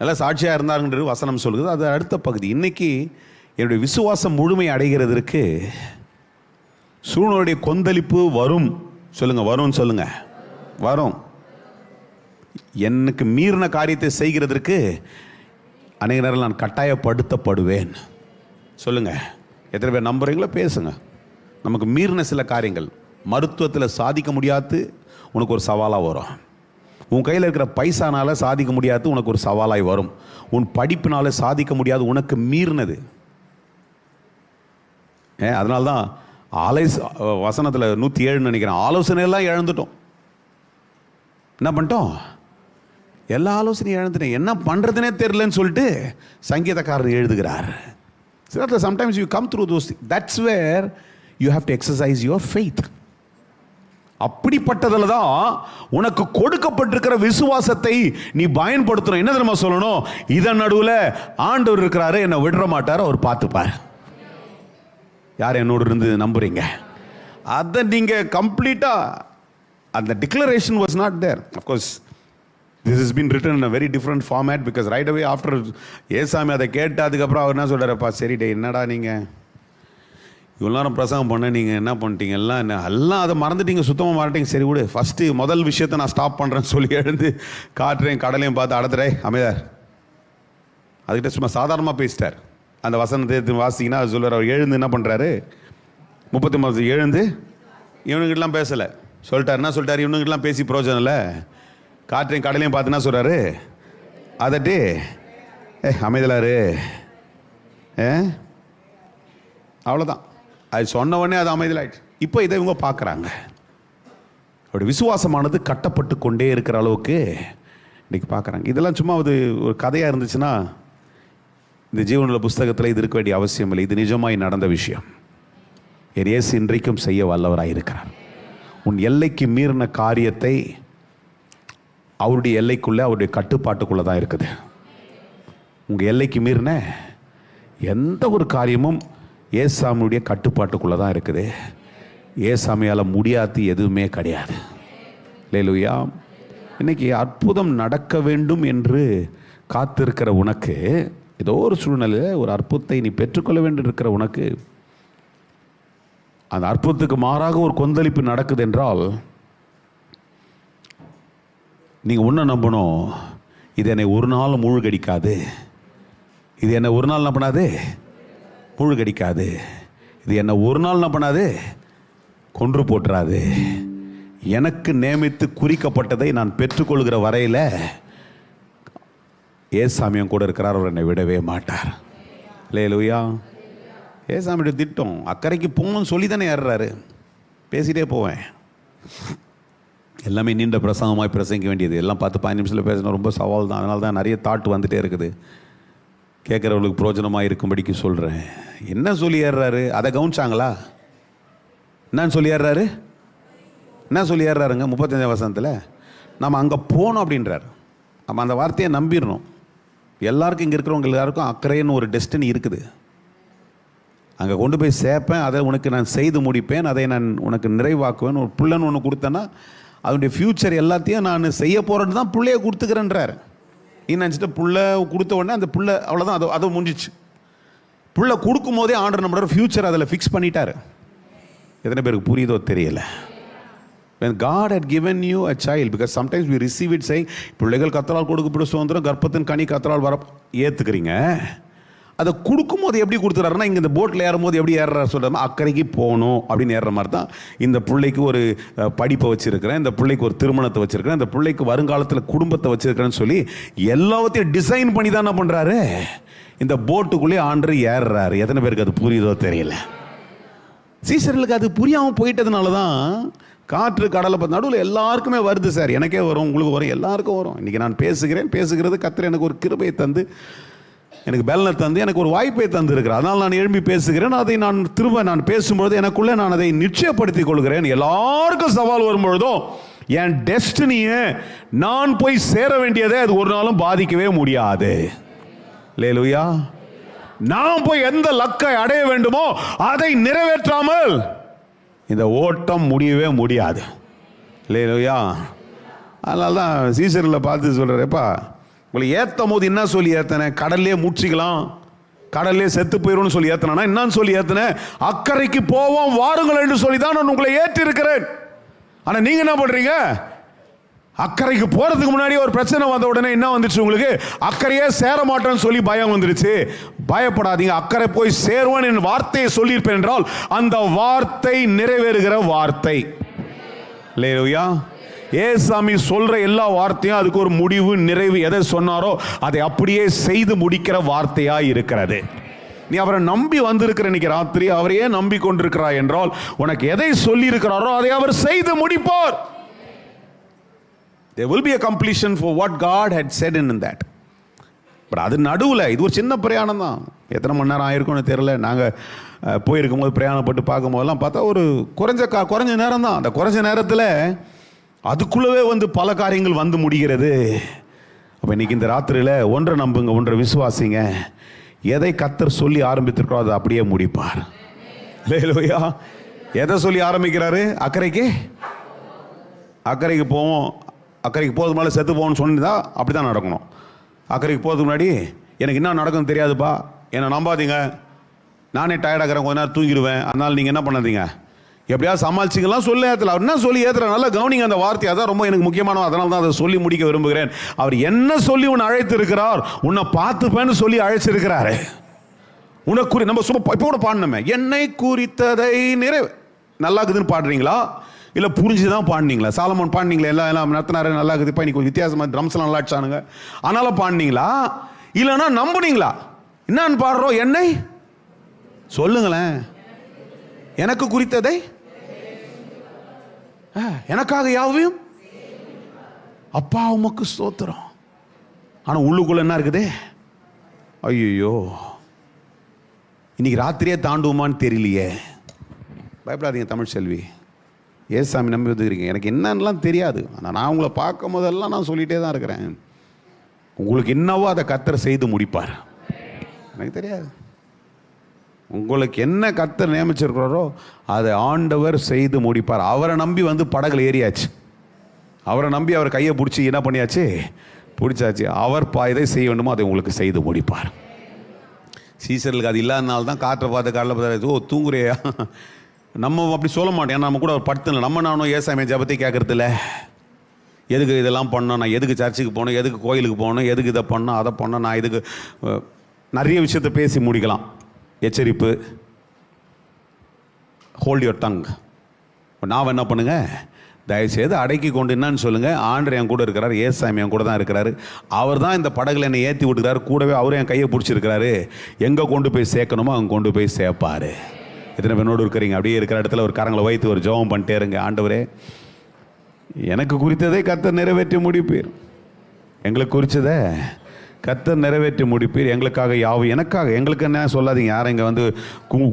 நல்லா சாட்சியாக இருந்தாருன்றது வசனம் சொல்லுது. அது அடுத்த பகுதி. இன்னைக்கு என்னுடைய விசுவாசம் முழுமை அடைகிறதற்கு சூழ்நிலையுடைய கொந்தளிப்பு வரும். சொல்லுங்க, வரும் சொல்லுங்க, வரும். எனக்கு மீறின காரியத்தை செய்கிறதற்கு அநேக நேரம் நான் கட்டாயப்படுத்தப்படுவேன். சொல்லுங்க, எத்தனை பேர் நம்புறீங்களோ பேசுங்க. நமக்கு மீறின சில காரியங்கள், மருத்துவத்தில் சாதிக்க முடியாது, உனக்கு ஒரு சவாலாக வரும். உன் கையில் இருக்கிற பைசானால் சாதிக்க முடியாது, உனக்கு ஒரு சவாலாய் வரும். உன் படிப்பினால் சாதிக்க முடியாது, உனக்கு மீறினது. அதனால்தான் வசனத்தில் 107 நினைக்கிறேன், ஆலோசனையெல்லாம் இழந்துட்டோம். என்ன பண்ணிட்டோம்? எல்லா ஆலோசனையும் இழந்துட்டேன், என்ன பண்ணுறதுனே தெரியலன்னு சொல்லிட்டு சங்கீதக்காரர் எழுதுகிறார். Sometimes you come through those things. That's where you have to exercise your faith. அப்படிப்பட்டதில் தான் உனக்கு கொடுக்கப்பட்டிருக்கிற விசுவாசத்தை நீ பயன்படுத்தணும். என்ன தெரியுமா சொல்லணும்? இதன் நடுவில் ஆண்டவர் இருக்கிறாரு, என்னை விடுற மாட்டார், அவர் பார்த்துப்பார். யார் என்னோடு இருந்து நம்புறீங்க? அதை நீங்கள் கம்ப்ளீட்டாக, அந்த declaration was not there. Of course this has been written in a very different format, because right away after ஏசாமி அதை கேட்டு அதுக்கப்புறம் அவர் என்ன சொல்கிறாரப்பா, சரிடே என்னடா நீங்கள் இவ்வளோ நேரம் பிரசங்கம் பண்ண, நீங்கள் என்ன பண்ணிட்டீங்க, எல்லாம் அதை மறந்துட்டீங்க, சுத்தமாக மறந்துட்டீங்க. சரி விடு, ஃபஸ்ட்டு முதல் விஷயத்தை நான் ஸ்டாப் பண்ணுறேன்னு சொல்லி எழுந்து காட்டுறேன், கடலையும் பார்த்து அடத்துறே அமைதார். அதுக்கிட்ட சும்மா சாதாரணமாக பேசிட்டார். அந்த வசனத்தை வாசிங்கன்னா அது சொல்லுவார். அவர் எழுந்து என்ன பண்ணுறாரு, 39 எழுந்து இவனுக்கிட்டலாம் பேசலை சொல்லிட்டார். என்ன சொல்லிட்டார்? இவனுக்கிட்டலாம் பேசி பிரோஜனம் இல்லை, காற்றையும் கடலையும் பார்த்து என்ன சொல்கிறாரு, அதட்டி அமைதலாரு. அவ்வளோதான். அது சொன்ன உடனே அது அமைதலாயிடுச்சு. இப்போ இதை இவங்க பார்க்குறாங்க. அவருடைய விசுவாசமானது கட்டப்பட்டு கொண்டே இருக்கிற அளவுக்கு இன்றைக்கி பார்க்குறாங்க. இதெல்லாம் சும்மா ஒரு கதையாக இருந்துச்சுன்னா இந்த ஜீவனுள்ள புஸ்தகத்தில் இது இருக்க வேண்டிய அவசியம் இல்லை. இது நிஜமாய் நடந்த விஷயம். இயேசு இன்றைக்கும் செய்ய வல்லவராக இருக்கிறார். உன் எல்லைக்கு மீறின காரியத்தை அவருடைய எல்லைக்குள்ளே, அவருடைய கட்டுப்பாட்டுக்குள்ளே தான் இருக்குது. உங்கள் எல்லைக்கு மீறின எந்த ஒரு காரியமும் ஏசாமியுடைய கட்டுப்பாட்டுக்குள்ளே தான் இருக்குது. ஏசாமியால் முடியாது எதுவுமே கிடையாது. அல்லேலூயா. இன்னைக்கு அற்புதம் நடக்க வேண்டும் என்று காத்திருக்கிற உனக்கு, ஏதோ ஒரு சூழ்நிலையில் ஒரு அற்புதத்தை நீ பெற்றுக்கொள்ள வேண்டும் இருக்கிற உனக்கு, அந்த அற்புதத்துக்கு மாறாக ஒரு கொந்தளிப்பு நடக்குது என்றால், நீங்கள் ஒன்று நம்பணும், இது என்னை ஒரு நாள் மூழ்கடிக்காது. இது என்னை ஒரு நாள் என்ன பண்ணாது, மூழ்கடிக்காது. இது என்னை ஒரு நாள் என்ன பண்ணாது, கொன்று போட்டுறாது. எனக்கு நியமித்து குறிக்கப்பட்டதை நான் பெற்றுக்கொள்கிற வரையில் ஏசாமியும் கூட இருக்கிறார், அவர் என்னை விடவே மாட்டார். அல்லேலூயா. ஏசாமியோட திட்டம் அக்கறைக்கு போகணும்னு சொல்லி தானே ஏறுறாரு. பேசிகிட்டே போவேன், எல்லாமே நீண்ட பிரசங்கமாய் பிரசங்கிக்க வேண்டியது, எல்லாம் 10-15 நிமிஷத்தில் பேசணும், ரொம்ப சவால் தான். அதனால தான் நிறைய தாட் வந்துகிட்டே இருக்குது. கேட்குறவங்களுக்கு பிரோஜனமாக இருக்கும்படிக்கு சொல்கிறேன். என்ன சொல்லி ஏறுறாரு, அதை கவனிச்சாங்களா? என்னன்னு சொல்லி ஏறுறாரு, என்ன சொல்லி ஏறுறாருங்க? 35 வசனத்தில் நம்ம அங்கே போகணும் அப்படின்றார். நம்ம அந்த வார்த்தையை நம்பிடணும். எல்லாருக்கும், இங்கே இருக்கிறவங்க எல்லாருக்கும் அக்கறைன்னு ஒரு டெஸ்டினி இருக்குது. அங்கே கொண்டு போய் சேர்ப்பேன், அதை உனக்கு நான் செய்து முடிப்பேன், அதை நான் உனக்கு நிறைவாக்குவேன். ஒரு பிள்ளைன்னு ஒன்று கொடுத்தேன்னா அதனுடைய ஃப்யூச்சர் எல்லாத்தையும் நான் செய்ய போகிறேன்னு தான் பிள்ளைய கொடுத்துக்கிறேன்றார். நீ நினச்சிட்டு புள்ளை கொடுத்த உடனே அந்த புள்ளை அவ்வளோதான், அதை முடிஞ்சிச்சு. புள்ளை கொடுக்கும் போதே ஆண்டர் நம்மளோட ஃப்யூச்சர் அதில் ஃபிக்ஸ் பண்ணிட்டார். எத்தனை பேருக்கு புரியுதோ தெரியல. When God had given you a child, because sometimes we receive it saying, பிள்ளைகள் கர்த்தரால் கொடுக்கப்படும் சுதந்திரம், கர்ப்பத்தின் கனி கர்த்தரால் வர ஏற்றுக்கிறீங்க. அதை கொடுக்கும்போது எப்படி கொடுத்துறாருன்னா, இங்கே இந்த போட்டில் ஏறும்போது எப்படி ஏறுறாரு சொல்கிறாரு, அக்கறைக்கு போகணும் அப்படின்னு ஏறுற மாதிரி தான். இந்த பிள்ளைக்கு ஒரு படிப்பை வச்சுருக்கிறேன், இந்த பிள்ளைக்கு ஒரு திருமணத்தை வச்சுருக்கிறேன், இந்த பிள்ளைக்கு வருங்காலத்தில் குடும்பத்தை வச்சுருக்கிறேன்னு சொல்லி எல்லாத்தையும் டிசைன் பண்ணி தான் என்ன பண்ணுறாரு, இந்த போட்டுக்குள்ளே ஆண்டு ஏறுறாரு. எத்தனை பேருக்கு அது புரியுதோ தெரியல. சீசர்களுக்கு அது புரியாமல் போயிட்டதுனால தான் காற்று கடலை பார்த்து நடுவில் எல்லாருக்குமே வருது. சார் எனக்கே வரும், உங்களுக்கு வரும், எல்லாருக்கும் வரும். இன்றைக்கி நான் பேசுகிறது கர்த்தர் எனக்கு ஒரு கிருபையை தந்து, எனக்கு பலனை தந்து, எனக்கு ஒரு வாய்ப்பை தந்து இருக்கிறேன். அதனால் நான் எழும்பி பேசுகிறேன். அதை நான் திரும்ப பேசும்பொழுது எனக்குள்ளே நான் அதை நிச்சயப்படுத்திக் கொள்கிறேன். எல்லாருக்கும் சவால் வரும்பொழுதும் என் டெஸ்டினியை நான் போய் சேர வேண்டியதை அது ஒரு நாளும் பாதிக்கவே முடியாது. அல்லேலூயா. நான் போய் எந்த லக்கை அடைய வேண்டுமோ அதை நிறைவேற்றாமல் இந்த ஓட்டம் முடியவே முடியாது. அல்லேலூயா. அதனால தான் சீசரில் பார்த்து சொல்கிறேப்பா, உங்களை ஏற்றும் போது என்ன சொல்லி ஏற்றினேன், கடல்லே மூச்சிக்கலாம், கடல்லே செத்து போயிடும்னு சொல்லி ஏற்றினா, என்னன்னு சொல்லி ஏற்றினேன், அக்கறைக்கு போவோம் வாருங்கள் என்று சொல்லி தான் நான் உங்களை ஏற்றிருக்கிறேன். ஆனால் நீங்கள் என்ன பண்ணுறீங்க, அக்கறைக்கு போறதுக்கு முன்னாடி ஒரு பிரச்சனை வந்த உடனே என்ன வந்துச்சு உங்களுக்கு? அக்கறையே சேர மாட்டேன்னு சொல்லி பயம் வந்துருச்சு. பயப்படாதீங்க, அக்கறை போய் சேருவான் என் வார்த்தையை சொல்லியிருப்பேன் என்றால் அந்த வார்த்தை நிறைவேறுகிற வார்த்தை. அல்லேலூயா. ஏசாமி சொல்ற எல்லா வார்த்தையும் அதுக்கு ஒரு முடிவு, நிறைவு. எதை சொன்னாரோ அதை அப்படியே செய்து முடிக்கிற வார்த்தையா இருக்கிறது. நீ அவரை நம்பி வந்திருக்கிற இன்னைக்கு ராத்திரி, அவரையே நம்பி கொண்டிருக்கிறாய் என்றால் உனக்கு எதை சொல்லி இருக்கிறாரோ அதை அவர் செய்து முடிப்பார். There will be a completion for what God had said in that. But அது நடுவில் இது ஒரு சின்ன பிரயாணம் தான். எத்தனை மணி நேரம் ஆயிருக்கும்னு தெரியல. நாங்கள் போயிருக்கும் போது பிரயாணப்பட்டு பார்க்கும்போதெல்லாம் பார்த்தா ஒரு குறைஞ்ச நேரம் தான். அந்த குறைஞ்ச நேரத்தில் அதுக்குள்ளவே பல காரியங்கள் வந்து முடிகிறது. அப்போ இன்னைக்கு இந்த ராத்திரியில் ஒன்றை நம்புங்க, ஒன்றை விசுவாசிங்க. எதை கர்த்தர் சொல்லி ஆரம்பித்திருக்கிறோம் அதை அப்படியே முடிப்பார். அல்லேலூயா. எதை சொல்லி ஆரம்பிக்கிறாரு? அக்கறைக்கு போவோம், அக்கறைக்கு போகிறது மேலே செத்து போகணும்னு சொன்னதா அப்படி தான் நடக்கணும். அக்கறைக்கு போகிறதுக்கு முன்னாடி எனக்கு என்ன நடக்கும்னு தெரியாதுப்பா, என்னை நம்பாதீங்க, நானே டயர்டாகிறேன், கொஞ்ச நேரம் தூங்கிடுவேன், அதனால் நீங்கள் என்ன பண்ணாதீங்க, எப்படியாவது சமாளிச்சிங்கலாம் சொல்லி ஏற்றல. அவர் என்ன சொல்லி ஏற்றுற நல்லா கவனிங்க அந்த வார்த்தை. அதான் ரொம்ப எனக்கு முக்கியமான, அதனால தான் அதை சொல்லி முடிக்க விரும்புகிறேன். அவர் என்ன சொல்லி உன்னை அழைத்து இருக்கிறார்? உன்னை பார்த்துப்பேன்னு சொல்லி அழைச்சிருக்கிறாரு. உனக்கு நம்ம சும்மா இப்போ கூட பாடணுமே, என்னை குறித்ததை நிறைவு. நல்லா இருக்குதுன்னு பாடுறீங்களா இல்லை புரிஞ்சுதான் பாடினீங்களா? சாலமோன் பாடினீங்களா? எல்லாம் நடத்தினாரு, நல்லா இருக்குது, இப்போ இன்னைக்கு வித்தியாசமாக ட்ரம்ஸ்லாம் நல்லா அடிச்சானுங்க, அதனால பாடினீங்களா? இல்லைன்னா நம்புனீங்களா? என்னன்னு பாடுறோம்? என்னை சொல்லுங்களேன், எனக்கு குறித்ததை, எனக்காக யாவையும் அப்பா உமக்கு ஸ்தோத்திரம். ஆனால் உள்ளுக்குள்ள என்ன இருக்குது? ஐயோ இன்னைக்கு ராத்திரியே தாண்டுவோமான்னு தெரியலையே. பயப்படாதீங்க தமிழ் செல்வி, ஏசாமி நம்பி வந்துக்கிறீங்க. எனக்கு என்னன்னெலாம் தெரியாது, ஆனால் நான் உங்களை பார்க்கும் போதெல்லாம் நான் சொல்லிகிட்டே தான் இருக்கிறேன். உங்களுக்கு என்னவோ அதை கர்த்தர் செய்து முடிப்பார். எனக்கு தெரியாது, உங்களுக்கு என்ன கர்த்தர் நியமிச்சிருக்கிறாரோ அதை ஆண்டவர் செய்து முடிப்பார். அவரை நம்பி படகுல ஏறியாச்சு, அவரை நம்பி அவர் கையை பிடிச்சி என்ன பண்ணியாச்சு? பிடிச்சாச்சு. அவர் இதை செய்ய வேண்டுமோ அதை உங்களுக்கு செய்து முடிப்பார். சீசர்களுக்கு அது இல்லாதனால்தான் காற்றை பார்த்து காலைல பார்த்து, ஓ தூங்குறியா? நம்ம அப்படி சொல்ல மாட்டோம். ஏன்னா நம்ம கூட ஒரு படுத்தல, நம்ம நானும் ஏசாமி ஜபத்தை கேட்கறதில்ல. எதுக்கு இதெல்லாம் பண்ணோம், நான் எதுக்கு சர்ச்சுக்கு போகணும், எதுக்கு கோயிலுக்கு போகணும், எதுக்கு இதை பண்ணோம் அதை பண்ணோம், நான் இதுக்கு நிறைய விஷயத்தை பேசி முடிக்கலாம். எச்சரிப்பு, ஹோல்ட் யுவர் டங். நான் என்ன பண்ணுங்க, தயவுசெய்து அடக்கி கொண்டு என்னன்னு சொல்லுங்கள், ஆண்டவர் என் கூட இருக்கிறார், ஏசாமி என் கூட தான் இருக்கிறாரு, அவர் தான் இந்த படகுல என்னை ஏற்றி விட்டுக்கிறாரு, கூடவே அவரும் என் கையை பிடிச்சிருக்கிறாரு, எங்கே கொண்டு போய் சேர்க்கணுமோ அங்கே கொண்டு போய் சேர்ப்பார். எத்தனை பேரோடு இருக்கிறீங்க? அப்படியே இருக்கிற இடத்துல ஒரு கரங்களை வைத்து ஒரு ஜெபம் பண்ணிட்டே இருங்க. ஆண்டவரே எனக்கு குறித்ததை கர்த்தர் நிறைவேற்றி முடிப்பீர், எங்களுக்கு குறித்ததை கர்த்தர் நிறைவேற்றி முடிப்பீர், எங்களுக்காக யாவும் எனக்காக. எங்களுக்கு என்ன சொல்லாதீங்க, யாரும் இங்கே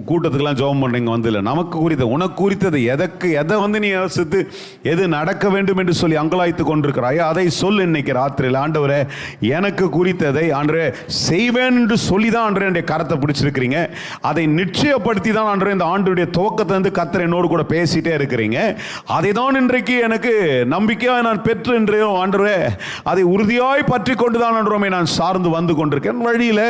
கூட்டத்துக்கெல்லாம் ஜெபம் பண்ணுறீங்க இல்லை. நமக்கு குறித்த, உனக்கு குறித்தது எதை நீ யோசித்து எது நடக்க வேண்டும் என்று சொல்லி அங்கலாய்த்து கொண்டிருக்கிறாயோ அதை சொல் இன்னைக்கு ராத்திரியில். ஆண்டவரே எனக்கு குறித்ததை ஆண்டவரே செய்வேன் என்று சொல்லி தான் ஆண்டவரே என்னுடைய கரத்தை பிடிச்சிருக்கிறீங்க. அதை நிச்சயப்படுத்தி தான் ஆண்டவரே இந்த ஆண்டுடைய துவக்கத்திலிருந்து கர்த்தர் என்னோடு கூட பேசிட்டே இருக்கிறீங்க. அதை தான் இன்றைக்கு எனக்கு நம்பிக்கையாக நான் பெற்று என்று ஆண்டவரே அதை உறுதியாய் பற்றி கொண்டு தான் ஆண்டவரே நான் சார்ந்து வந்து கொண்டிருக்கேன். வழியில்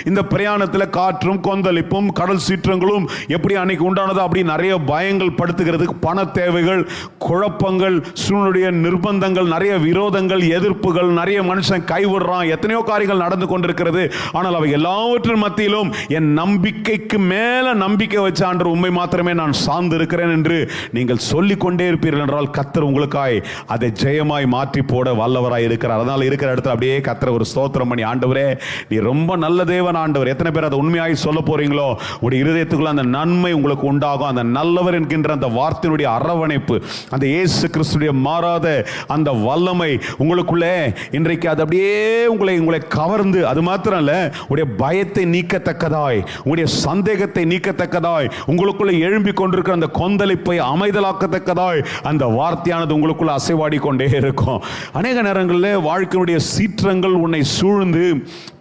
இந்த பிரயாணத்தில் காற்றும் கொந்தளிப்பும் கடல் சீற்றங்களும் எப்படி அன்னைக்கு உண்டானதோ அப்படி நிறைய பயங்கள் படுத்துகிறதுக்கு, பண தேவைகள், குழப்பங்கள், சூழ்நிலைய நிர்பந்தங்கள், நிறைய விரோதங்கள், எதிர்ப்புகள், நிறைய மனுஷன் கைவிடுறான், எத்தனையோ காரியங்கள் நடந்து கொண்டிருக்கிறது. ஆனால் அவை எல்லாவற்றின் மத்தியிலும் என் நம்பிக்கைக்கு மேல நம்பிக்கை வச்ச ஆண்டவர் உண்மை மாத்திரமே நான் சார்ந்து இருக்கிறேன் என்று நீங்கள் சொல்லிக் கொண்டே இருப்பீர்கள் என்றால் கர்த்தர் உங்களுக்காய் அதை ஜெயமாய் மாற்றி போட வல்லவராய் இருக்கிறார். அதனால இருக்கிற இடத்துல அப்படியே கர்த்தர் ஒரு ஸ்தோத்திரம் பண்ணி, ஆண்டவரே நீ ரொம்ப நல்ல தேவன் ஆண்டவர். எத்தனை பேர் அதை உண்மையாய் சொல்ல போறீங்களோ உடைய இருதயத்துக்குள்ள அந்த நன்மை உங்களுக்கு உண்டாகும். அந்த நல்லவர் என்கின்ற அந்த வார்த்தையினுடைய அரவணைப்பு, அந்த இயேசு கிறிஸ்துடைய மாறாத அந்த வல்லமை உங்களுக்குள்ளே இன்றைக்கு அது அப்படியே உங்களை கவர்ந்து, அது மாத்திரம் இல்ல, உடைய பயத்தை நீக்கத்தக்கதாய், உங்களுடைய சந்தேகத்தை நீக்கத்தக்கதாய், உங்களுக்குள்ள எழும்பி கொண்டிருக்கிற அந்த கொந்தளிப்பை அமைதலாக்கத்தக்கதாய் அந்த வார்த்தையானது உங்களுக்குள்ள அசைவாடி கொண்டே இருக்கும். அநேக நேரங்களில் வாழ்க்கையுடைய சீற்றங்கள் உன்னை சூழ்ந்து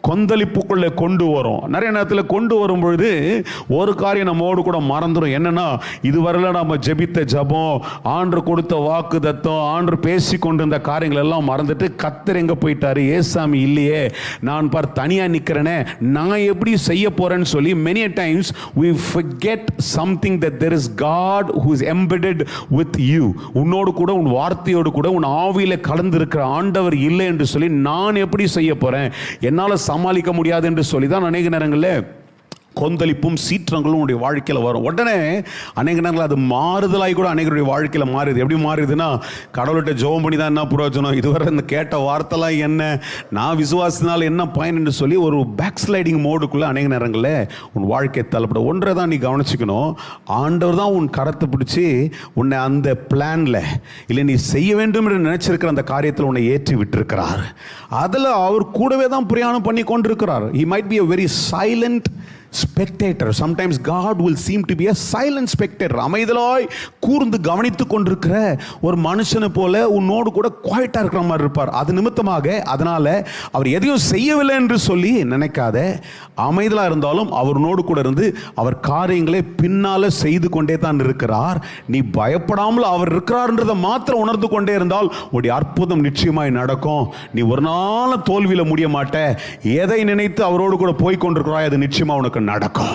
கொந்தளிப்புக்குள்ளே கொண்டு வரும். நிறைய நேரத்தில் கொண்டு வரும் பொழுது ஒரு காரியம் நம்மோடு கூட மறந்துடும். என்னன்னா, இதுவரையில் நம்ம ஜெபித்த ஜெபம், ஆண்டு கொடுத்த வாக்கு தத்தம், ஆண்டு பேசி கொண்டிருந்த காரியங்கள் எல்லாம் மறந்துட்டு கர்த்தர் எங்க போயிட்டாரு, ஏசாமி இல்லையே, நான் பார் தனியா நிக்கிறேனே, நான் எப்படி செய்ய போறேன்னு சொல்லி many times we forget something that there is God who is embedded with you. உன்னோடு கூட, உன் வார்த்தையோடு கூட, உன் ஆவியில கலந்து இருக்கிற ஆண்டவர் இல்லை என்று சொல்லி நான் எப்படி செய்ய போறேன், என்னால சமாளிக்க முடியாது என்று சொல்லி தான் அநேக நேரங்களில் கொந்தளிப்பும் சீற்றங்களும் உடைய வாழ்க்கையில் வரும். உடனே அநேக நேரங்கள் அது மாறுதலாகி கூட அநேகருடைய வாழ்க்கையில் மாறுது. எப்படி மாறுதுன்னா, கடவுள்கிட்ட ஜெபம் பண்ணி தான் என்ன பிரயோஜனம், இதுவரை இந்த கேட்ட வார்த்தைலாம் என்ன, நான் விசுவாசினால் என்ன பயன் என்று சொல்லி ஒரு பேக் ஸ்லைடிங் மோடுக்குள்ளே அநேக நேரங்களில் உன் வாழ்க்கையை தள்ளப்படும். ஒன்றை தான் நீ கவனிச்சுக்கணும், ஆண்டவர் தான் உன் கரத்தை பிடிச்சி உன்னை அந்த பிளானில் இல்லை நீ செய்ய வேண்டும் என்று நினைச்சிருக்கிற அந்த காரியத்தில் உன்னை ஏற்றி விட்டிருக்கிறார். அதில் அவர் கூடவே தான் பிரயாணம் பண்ணி கொண்டிருக்கிறார். He might be a very silent spectator. Sometimes God will seem to be a silent spectator. அமைதலாய் கூர்ந்து கவனித்துக் கொண்டிருக்கிற ஒரு மனுஷனை போல உன்னோடு கூட குவைட்டா இருக்கிற மாதிரி இருப்பார். அது நிமித்தமாக அதனால அவர் எதையும் செய்யவில்லை என்று சொல்லி நினைக்காத, அமைதலா இருந்தாலும் அவரோடு கூட இருந்து அவர் காரியங்களை பின்னால செய்து கொண்டே தான் இருக்கிறார். நீ பயப்படாமல் அவர் இருக்கிறார்ன்றதை மாத்திரம் உணர்ந்து கொண்டே இருந்தால் உடைய அற்புதம் நிச்சயமாய் நடக்கும். நீ ஒரு நாள் தோல்வியில முடிய மாட்ட. எதை நினைத்து அவரோடு கூட போய் கொண்டிருக்கிறாய் அது நிச்சயமா உனக்கு நடக்கும்.